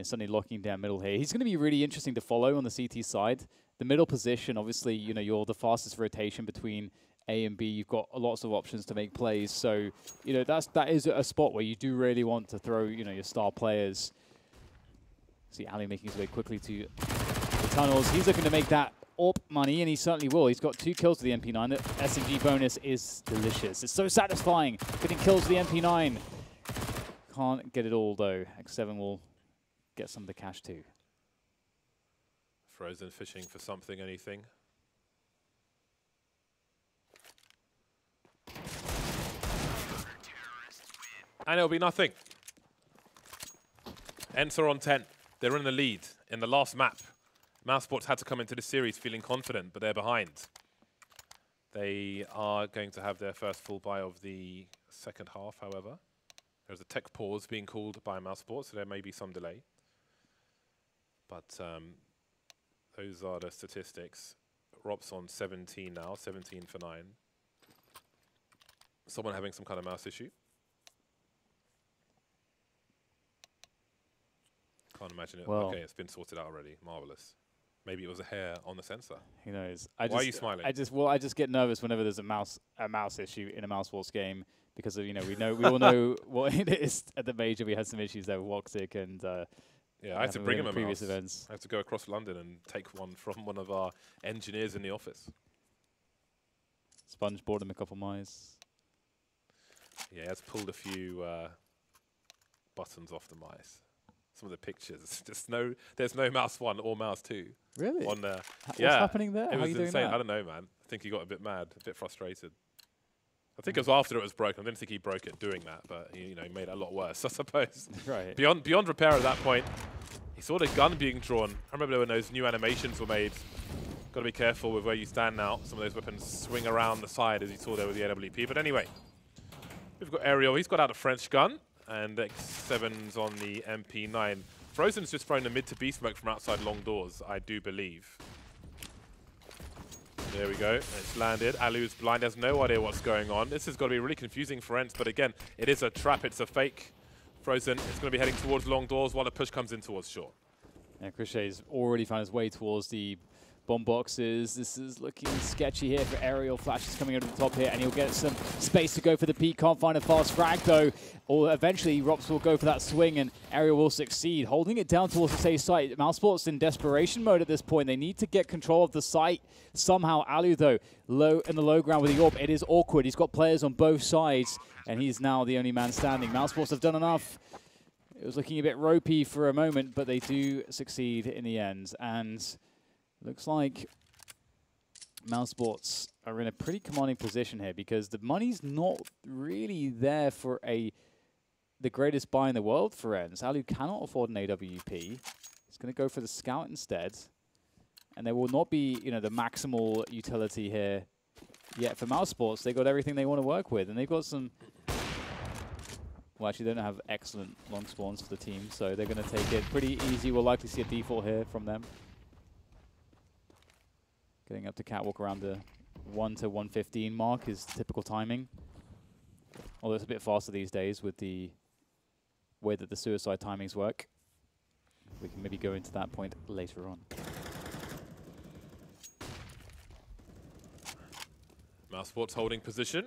S2: suddenly locking down middle here. He's going to be really interesting to follow on the CT side. The middle position, obviously, you're the fastest rotation between A and B. You've got lots of options to make plays. So, that is a spot where you do really want to throw, your star players. See Ali making his way quickly to the tunnels. He's looking to make that AWP money, and he certainly will. He's got 2 kills to the MP9. The SMG bonus is delicious. It's so satisfying getting kills to the MP9. Can't get it all, though. X7 will get some of the cash, too.
S1: Frozen fishing for something, anything. And it'll be nothing. ENCE are on 10. They're in the lead in the last map. mousesports had to come into the series feeling confident, but they're behind. They are going to have their first full buy of the second half, however. There's a tech pause being called by mousesports, so there may be some delay. But those are the statistics. Rob's on 17 now, 17 for 9. Someone having some kind of mouse issue. Can't imagine it.
S2: Well,
S1: okay, it's been sorted out already. Marvelous. Maybe it was a hair on the sensor.
S2: Who knows?
S1: Why are you smiling?
S2: I just get nervous whenever there's a mouse issue in a mousesports game because of, we all know what it is at the major. We had some issues there with Woxic and
S1: yeah, I had to bring him a
S2: previous
S1: mouse.
S2: events.
S1: I have to go across London and take one from one of our engineers in the office.
S2: Sponge bought him a couple mice.
S1: Yeah, he has pulled a few buttons off the mice. Some of the pictures, there's no mouse 1 or mouse 2.
S2: Really?
S1: On there.
S2: What's
S1: yeah,
S2: happening there?
S1: it
S2: How
S1: was
S2: are you doing
S1: insane.
S2: that?
S1: I don't know, man. I think he got a bit mad, a bit frustrated. I think it was after it was broken. I didn't think he broke it doing that, but he made it a lot worse, I suppose.
S2: Right.
S1: Beyond repair at that point, he saw the gun being drawn. I remember when those new animations were made. Got to be careful with where you stand now. Some of those weapons swing around the side as you saw there with the AWP. But anyway, we've got Ariel. He's got out a French gun, and X7's on the MP9. Frozen's just thrown the mid to B smoke from outside long doors, I do believe. There we go. It's landed. Alu's blind, has no idea what's going on. This has got to be really confusing for ENCE, but again, it is a trap. It's a fake. Frozen is going to be heading towards long doors while the push comes in towards short.
S2: Yeah, Crochet's already found his way towards the bomb boxes. This is looking sketchy here for Ariel. Flash is coming over the top here, and he'll get some space to go for the peak. Can't find a fast frag, though. Or eventually, Rops will go for that swing, and Ariel will succeed. Holding it down towards the safe site. mousesports in desperation mode at this point. They need to get control of the site somehow. Alu, though, low in the low ground with the AWP. It is awkward. He's got players on both sides, and he's now the only man standing. mousesports have done enough. It was looking a bit ropey for a moment, but they do succeed in the end. And looks like mousesports are in a pretty commanding position here because the money's not really there for the greatest buy in the world for ENCE. Alu cannot afford an AWP. He's going to go for the scout instead. And there will not be, the maximal utility here yet for mousesports. They got everything they want to work with, and they've got some. Well, actually, they don't have excellent long spawns for the team, so they're going to take it pretty easy. We'll likely see a default here from them. Getting up to catwalk around the 1 to 115 mark is typical timing. Although it's a bit faster these days with the way that the suicide timings work. We can maybe go into that point later on.
S1: mousesports holding position,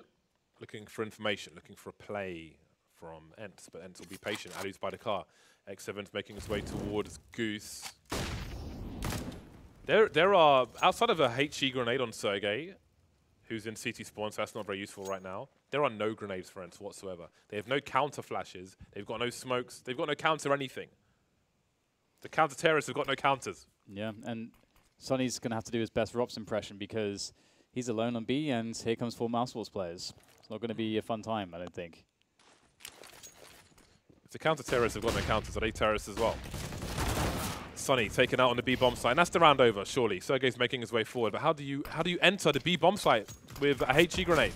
S1: looking for information, looking for a play from ENCE, but ENCE will be patient. Alu's by the car. X7's making his way towards Goose. There are, outside of a HE grenade on Sergey, who's in CT spawn, so that's not very useful right now, there are no grenades for ENCE whatsoever. They have no counter flashes. They've got no smokes. They've got no counter anything. The counter-terrorists have got no counters.
S2: Yeah, and Sonny's going to have to do his best Rops impression because he's alone on B, and here comes 4 mousesports players. It's not going to be a fun time, I don't think.
S1: If the counter-terrorists have got no counters, are they terrorists as well? Sonny taken out on the B bomb site. And that's the round over, surely. Sergey's making his way forward. But how do you enter the B bomb site with a HE grenade?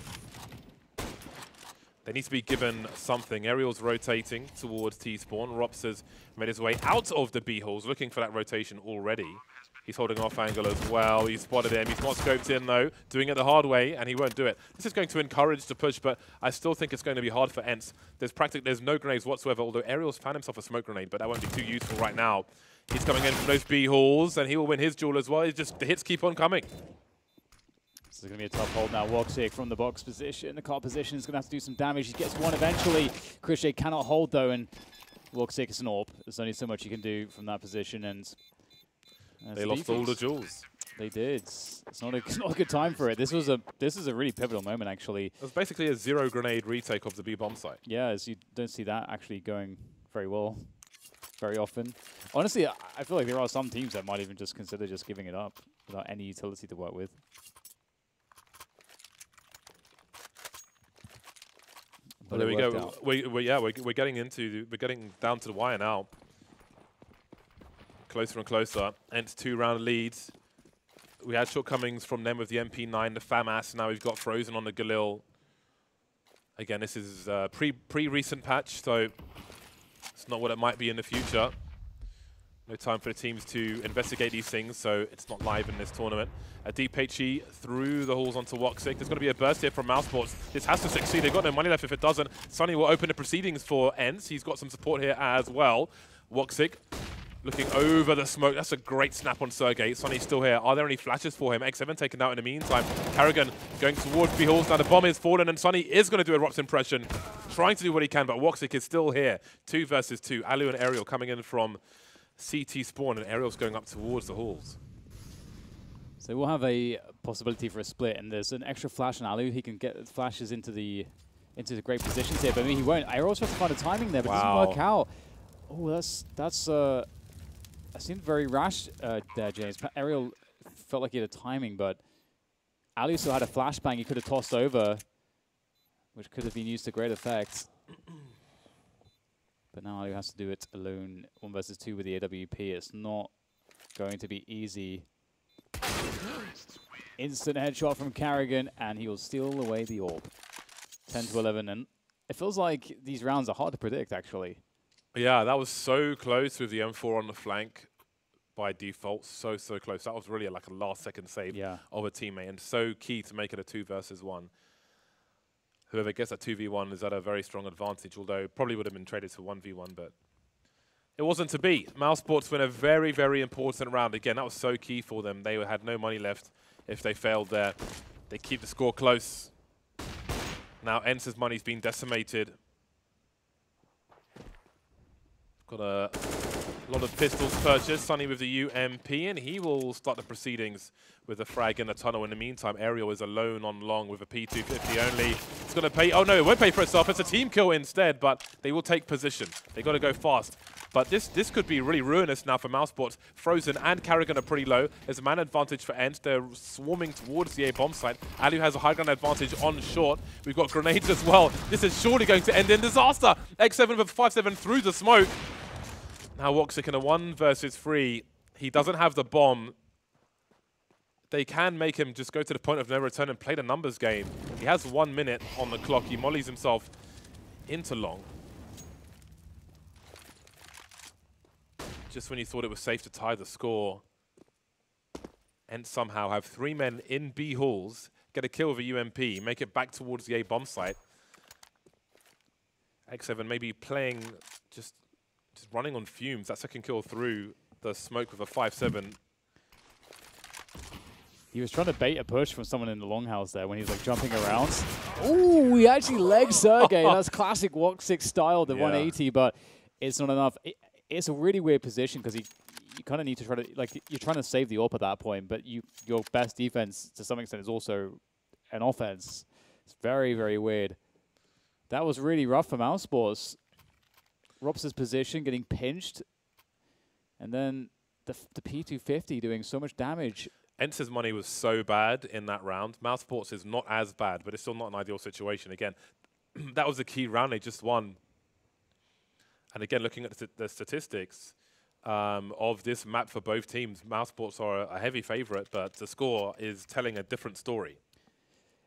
S1: They need to be given something. Aerial's rotating towards T-spawn. Rops has made his way out of the B holes, looking for that rotation already. He's holding off angle as well. He's spotted him. He's not scoped in, though. Doing it the hard way, and he won't do it. This is going to encourage the push, but I still think it's going to be hard for ENCE. There's no grenades whatsoever, although Aerial's found himself a smoke grenade, but that won't be too useful right now. He's coming in from those B halls, and he will win his duel as well. The hits keep on coming.
S2: This is going to be a tough hold now. Woxic from the box position. The car position is going to have to do some damage. He gets one eventually. Crochet cannot hold, though, and Woxic is an AWP. There's only so much you can do from that position, and
S1: they lost all the jewels.
S2: They did. It's not a good time for it. This is a really pivotal moment, actually.
S1: It was basically a zero grenade retake of the B bomb site.
S2: Yeah, as you don't see that actually going very well very often. Honestly, I feel like there are some teams that might even just consider just giving it up without any utility to work with.
S1: Well, there we go. We're getting down to the wire now. Closer and closer. ENCE 2-round leads. We had shortcomings from them with the MP9, the FAMAS. Now we've got Frozen on the Galil. Again, this is pre-recent patch, so it's not what it might be in the future. No time for the teams to investigate these things, so it's not live in this tournament. A deep HE through the halls onto Woxic. There's going to be a burst here from mousesports. This has to succeed. They've got no money left if it doesn't. Sonny will open the proceedings for ENCE. He's got some support here as well. Woxic looking over the smoke. That's a great snap on Sergey. Sonny's still here. Are there any flashes for him? X7 taken out in the meantime. Carrigan going towards B halls. Now the bomb is fallen, and Sonny is going to do a Rops impression. Trying to do what he can, but Woxic is still here. 2 versus 2. Alu and Aerial coming in from CT spawn, and Aerial's going up towards the halls.
S2: So we'll have a possibility for a split, and there's an extra flash on Alu. He can get flashes into the great positions here, but maybe he won't. Aerial's trying to find a timing there, but it doesn't work out. Oh, that seemed very rash there, James. Aerial felt like he had a timing, but Alu still had a flashbang he could have tossed over, which could have been used to great effect. But now Alu has to do it alone, 1 versus 2 with the AWP. It's not going to be easy. Instant headshot from Carrigan, and he will steal away the AWP. 10-11, and it feels like these rounds are hard to predict, actually.
S1: Yeah, that was so close with the M4 on the flank by default. So close. That was really like a last-second save of a teammate, and so key to make it a 2 versus 1. Whoever gets that 2v1 is at a very strong advantage, although probably would have been traded to 1v1, but it wasn't to be. mousesports win a very, very important round. Again, that was so key for them. They had no money left if they failed there. They keep the score close. Now ENCE's money's been decimated. Got a lot of pistols purchased. Sonny with the UMP, and he will start the proceedings with a frag in the tunnel. In the meantime, Aerial is alone on long with a P250 only. It's going to pay. Oh no, it won't pay for itself. It's a team kill instead, but they will take position. They got to go fast. But this could be really ruinous now for mousesports. Frozen and Carrigan are pretty low. There's a man advantage for ENCE. They're swarming towards the A bomb site. Alu has a high ground advantage on short. We've got grenades as well. This is surely going to end in disaster. X7 with 5-7 through the smoke. Now Woxic in a 1 versus 3. He doesn't have the bomb. They can make him just go to the point of no return and play the numbers game. He has 1 minute on the clock. He mollies himself into long. Just when you thought it was safe to tie the score. And somehow have 3 men in B halls, get a kill with a UMP, make it back towards the A bomb site. X7 maybe playing just running on fumes. That second kill through the smoke with a 5-7.
S2: He was trying to bait a push from someone in the longhouse there when he was like jumping around. Oh, he actually legged Sergey. That's classic Woxic style, the 180, but it's not enough. It's a really weird position because you kind of need to try to, like, you're trying to save the AWP at that point, but your best defense to some extent is also an offense. It's very, very weird. That was really rough for mousesports. Rops' position getting pinched, and then the P250 doing so much damage.
S1: ENCE's money was so bad in that round. mousesports is not as bad, but it's still not an ideal situation. Again, that was the key round they just won. And again, looking at the statistics of this map for both teams, mousesports are a heavy favorite, but the score is telling a different story.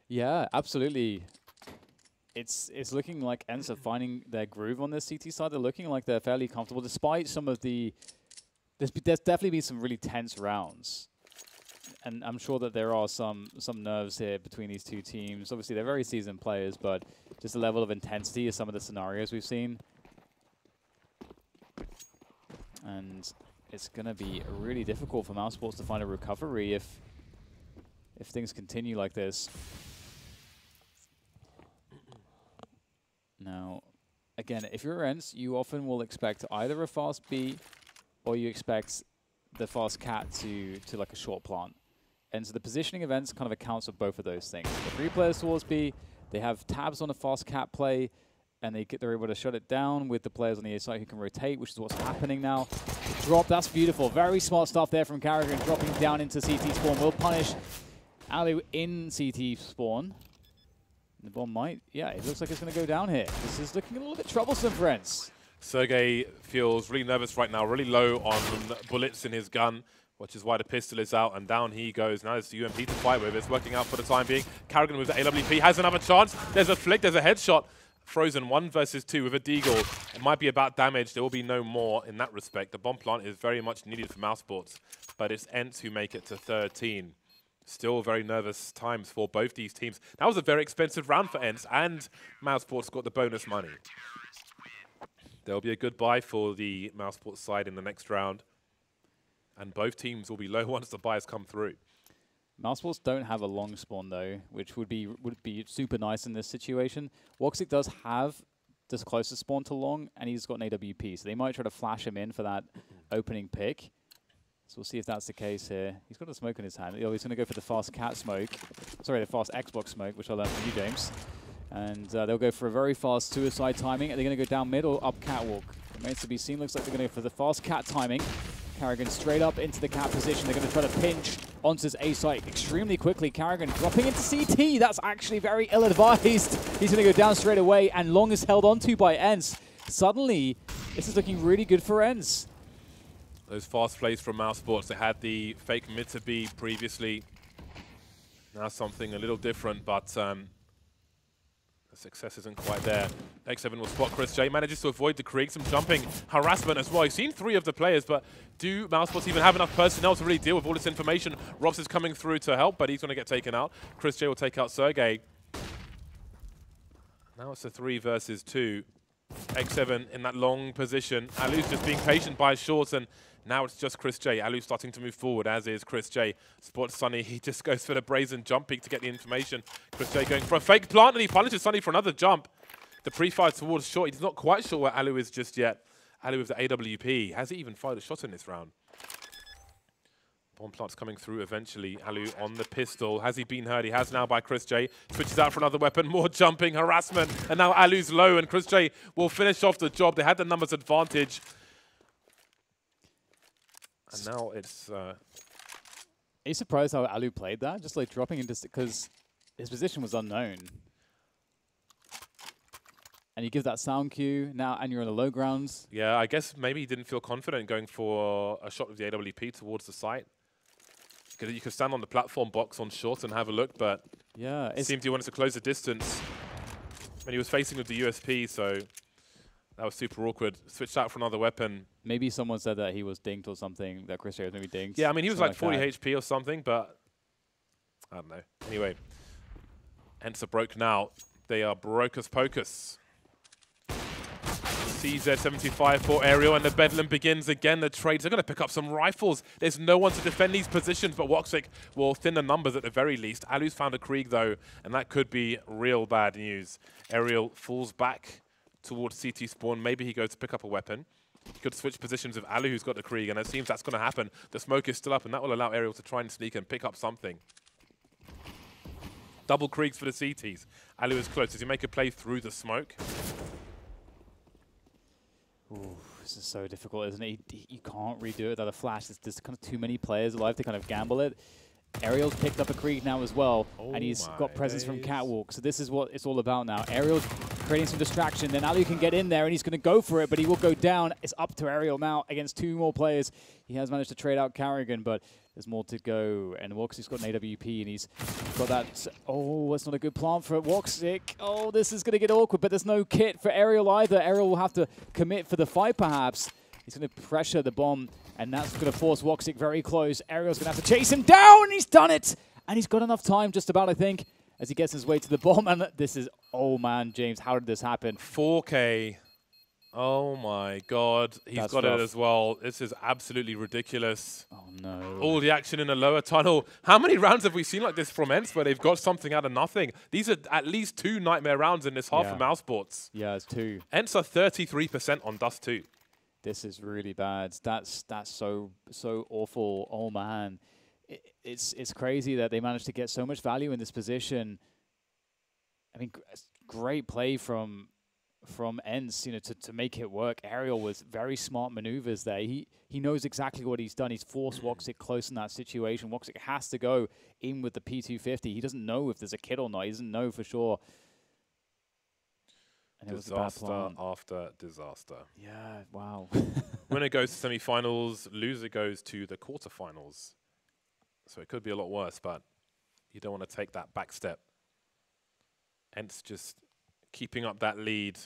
S2: Yeah, absolutely. It's looking like ENCE are finding their groove on this CT side. They're looking like they're fairly comfortable, despite some of the... There's definitely been some really tense rounds. And I'm sure that there are some nerves here between these two teams. Obviously, they're very seasoned players, but just the level of intensity of some of the scenarios we've seen. And it's going to be really difficult for mousesports to find a recovery if things continue like this. Now, again, if you're ENCE, you often will expect either a fast B or you expect the fast cat to like a short plant. And so the positioning of ENCE kind of accounts for both of those things. The 3 players towards B, they have tabs on a fast cat play, and they're able to shut it down with the players on the A side who can rotate, which is what's happening now. Drop, that's beautiful. Very smart stuff there from Carrigan, dropping down into CT spawn. Will punish Alu in CT spawn. The bomb might, yeah, it looks like it's going to go down here. This is looking a little bit troublesome for ENCE.
S1: Sergey feels really nervous right now, really low on bullets in his gun, which is why the pistol is out, and down he goes. Now it's the UMP to fight with. It's working out for the time being. Carrigan with the AWP has another chance. There's a flick, there's a headshot. Frozen 1 versus 2 with a deagle. It might be about damage. There will be no more in that respect. The bomb plant is very much needed for mousesports, but it's ENCE who make it to 13. Still very nervous times for both these teams. That was a very expensive round for ENCE, and mousesports got the bonus money. There'll be a good buy for the mousesports side in the next round, and both teams will be low once the buys come through.
S2: mousesports don't have a long spawn though, which would be super nice in this situation. Woxic does have this closest spawn to long, and he's got an AWP, so they might try to flash him in for that opening pick. So we'll see if that's the case here. He's got a smoke in his hand. Oh, he's going to go for the fast cat smoke. Sorry, the fast Xbox smoke, which I learned from you, James. And they'll go for a very fast suicide timing. Are they going to go down mid or up catwalk? Remains to be seen. Looks like they're going to go for the fast cat timing. Carrigan straight up into the cat position. They're going to try to pinch onto his A site extremely quickly. Carrigan dropping into CT. That's actually very ill-advised. He's going to go down straight away, and long is held onto by ENCE. Suddenly, this is looking really good for ENCE.
S1: Those fast plays from mousesports. They had the fake mid to B previously. Now something a little different, but the success isn't quite there. X7 will spot Chris J. Manages to avoid the Krieg. Some jumping harassment as well. You've seen 3 of the players, but do mousesports even have enough personnel to really deal with all this information? Robs is coming through to help, but he's going to get taken out. Chris J will take out Sergey. Now it's a 3 versus 2. X7 in that long position. Alu's just being patient by shorts, and now it's just Chris J. Alu starting to move forward, as is Chris J. Spots Sunny. He just goes for the brazen jump peek to get the information. Chris J going for a fake plant, and he punishes Sunny for another jump. The pre-fire towards short. He's not quite sure where Alu is just yet. Alu with the AWP. Has he even fired a shot in this round? Bomb plant's coming through eventually. Alu on the pistol. Has he been heard? He has now by Chris J. Switches out for another weapon. More jumping, harassment. And now Alu's low, and Chris J will finish off the job. They had the numbers advantage. And now it's... Are
S2: you surprised how Alu played that? Just like dropping into... Because his position was unknown. And you give that sound cue now, and you're on the low grounds.
S1: Yeah, I guess maybe he didn't feel confident going for a shot with the AWP towards the site. You could stand on the platform box on short and have a look, but
S2: yeah,
S1: it seemed he wanted to close the distance. And he was facing with the USP, so that was super awkward. Switched out for another weapon.
S2: Maybe someone said that he was dinked or something, that Chris J was maybe dinked.
S1: Yeah, I mean, he was like 40 HP or something, but I don't know. Anyway, ENCE are broke now. They are broke as pocus. CZ75 for Aerial, and the bedlam begins again. The trades are going to pick up some rifles. There's no one to defend these positions, but Woxic will thin the numbers at the very least. Alu's found a Krieg, though, and that could be real bad news. Aerial falls back towards CT spawn. Maybe he goes to pick up a weapon. He could switch positions with Alu, who's got the Krieg, and it seems that's going to happen. The smoke is still up, and that will allow Aerial to try and sneak and pick up something. Double Kriegs for the CTs. Alu is close. Does he make a play through the smoke?
S2: Ooh, this is so difficult, isn't it? You can't redo it without a flash. There's kind of too many players alive to kind of gamble it. Aerial's picked up a Krieg now as well, and he's got presence from Catwalk. So this is what it's all about now. Aerial creating some distraction. Then Alu can get in there, and he's going to go for it, but he will go down. It's up to Aerial now against 2 more players. He has managed to trade out Carrigan, but there's more to go. And Woxick's got an AWP, and he's got that. Oh, that's not a good plan for Woxick. Oh, this is going to get awkward, but there's no kit for Aerial either. Aerial will have to commit for the fight, perhaps. He's going to pressure the bomb, and that's going to force Woxick very close. Aerial's going to have to chase him down, and he's done it. And he's got enough time, just about, I think, as he gets his way to the bomb. And this is, oh man, James, how did this happen?
S1: 4K. Oh my God. He's got it as well. This is absolutely ridiculous.
S2: Oh no.
S1: All the action in the lower tunnel. How many rounds have we seen like this from ENCE where they've got something out of nothing? These are at least 2 nightmare rounds in this half of mousesports.
S2: Yeah, it's 2.
S1: ENCE are 33% on Dust 2.
S2: This is really bad. That's so awful. Oh man. It's crazy that they managed to get so much value in this position. I mean, great play from ENCE, you know, to make it work. Aerial with very smart maneuvers there. He knows exactly what he's done. He's forced Woxick close in that situation. Woxick has to go in with the P250. He doesn't know if there's a kid or not. He doesn't know for sure. And it was a bad plan.
S1: After disaster.
S2: Yeah, wow.
S1: Winner goes to semi-finals. Loser goes to the quarterfinals. So it could be a lot worse, but you don't want to take that back step. ENCE just keeping up that lead.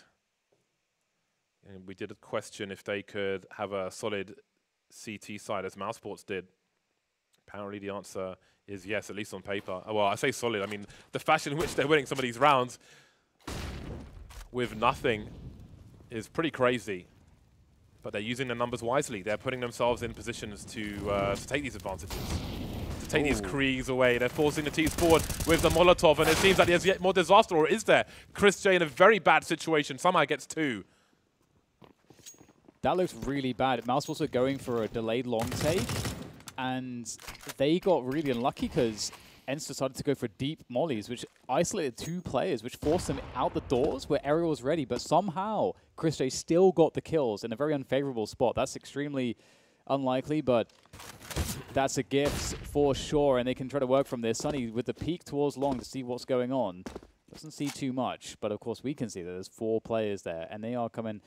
S1: And we did a question if they could have a solid CT side as mousesports did. Apparently the answer is yes, at least on paper. Well, I say solid. I mean, the fashion in which they're winning some of these rounds with nothing is pretty crazy. But they're using their numbers wisely. They're putting themselves in positions to take these advantages. Take these Kriegs away. They're forcing the teams forward with the Molotov, and it seems like there's yet more disaster, or is there? Chris J in a very bad situation, somehow gets 2.
S2: That looks really bad. mousesports were going for a delayed long take, and they got really unlucky because ENCE decided to go for deep mollies, which isolated 2 players, which forced them out the doors where Aerial was ready, but somehow Chris J still got the kills in a very unfavorable spot. That's extremely unlikely, but that's a gift for sure, and they can try to work from this. Sunny with the peek towards long to see what's going on. Doesn't see too much, but of course we can see that there's 4 players there, and they are coming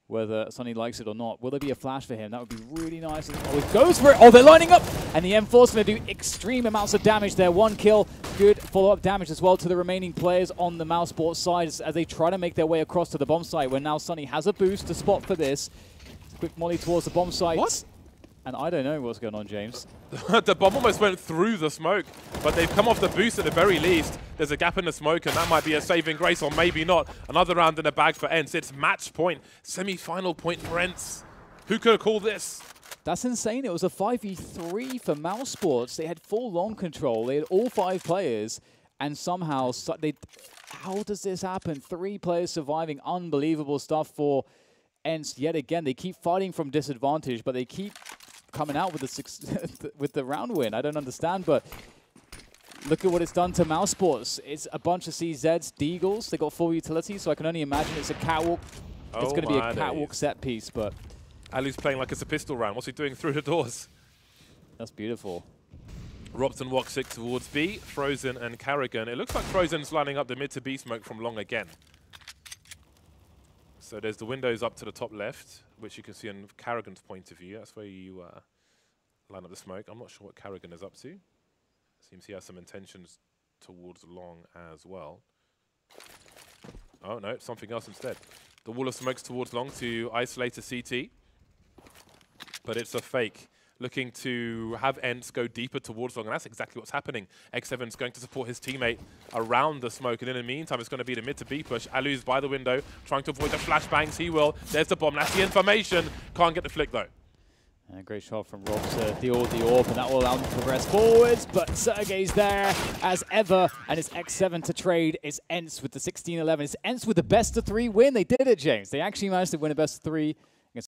S2: whether Sunny likes it or not. Will there be a flash for him? That would be really nice. Oh, he goes for it. Oh, they're lining up, and the M4 is going to do extreme amounts of damage there. 1 kill, good follow-up damage as well to the remaining players on the mousesports side as they try to make their way across to the bomb site, where now Sunny has a boost to spot for this. Quick molly towards the bomb site.
S1: What?
S2: And I don't know what's going on, James.
S1: The bomb almost went through the smoke, but they've come off the boost at the very least. There's a gap in the smoke, and that might be a saving grace, or maybe not. Another round in the bag for ENCE. It's match point, semi-final point for ENCE. Who could have called this?
S2: That's insane. It was a 5v3 for mousesports. They had full long control. They had all 5 players, and somehow, how does this happen? 3 players surviving. Unbelievable stuff for ENCE yet again. They keep fighting from disadvantage, but they keep coming out with the with the round win. I don't understand, but look at what it's done to mousesports. It's a bunch of CZs, Deagles. They got full utility, so I can only imagine it's a catwalk. It's going to be a catwalk set piece, but
S1: Alu's playing like it's a pistol round. What's he doing through the doors?
S2: That's beautiful.
S1: Robson Woxick towards B, Frozen and Carrigan. It looks like Frozen's lining up the mid to B smoke from long again. So there's the windows up to the top left, which you can see on Carrigan's point of view. That's where you line up the smoke. I'm not sure what Carrigan is up to. Seems he has some intentions towards long as well. Oh no, something else instead. The wall of smoke's towards long to isolate a CT. But it's a fake. Looking to have ENCE go deeper towards long, and that's exactly what's happening. X7's going to support his teammate around the smoke, and in the meantime, it's going to be the mid to B push. Alu's by the window, trying to avoid the flashbangs. He will. There's the bomb. That's the information. Can't get the flick, though.
S2: And a great shot from Rob to deal the orb, and that will allow them to progress forwards. But Sergey's there as ever, and it's X7 to trade. It's ENCE with the 16-11. It's ENCE with the best of 3 win. They did it, James. They actually managed to win a best of 3.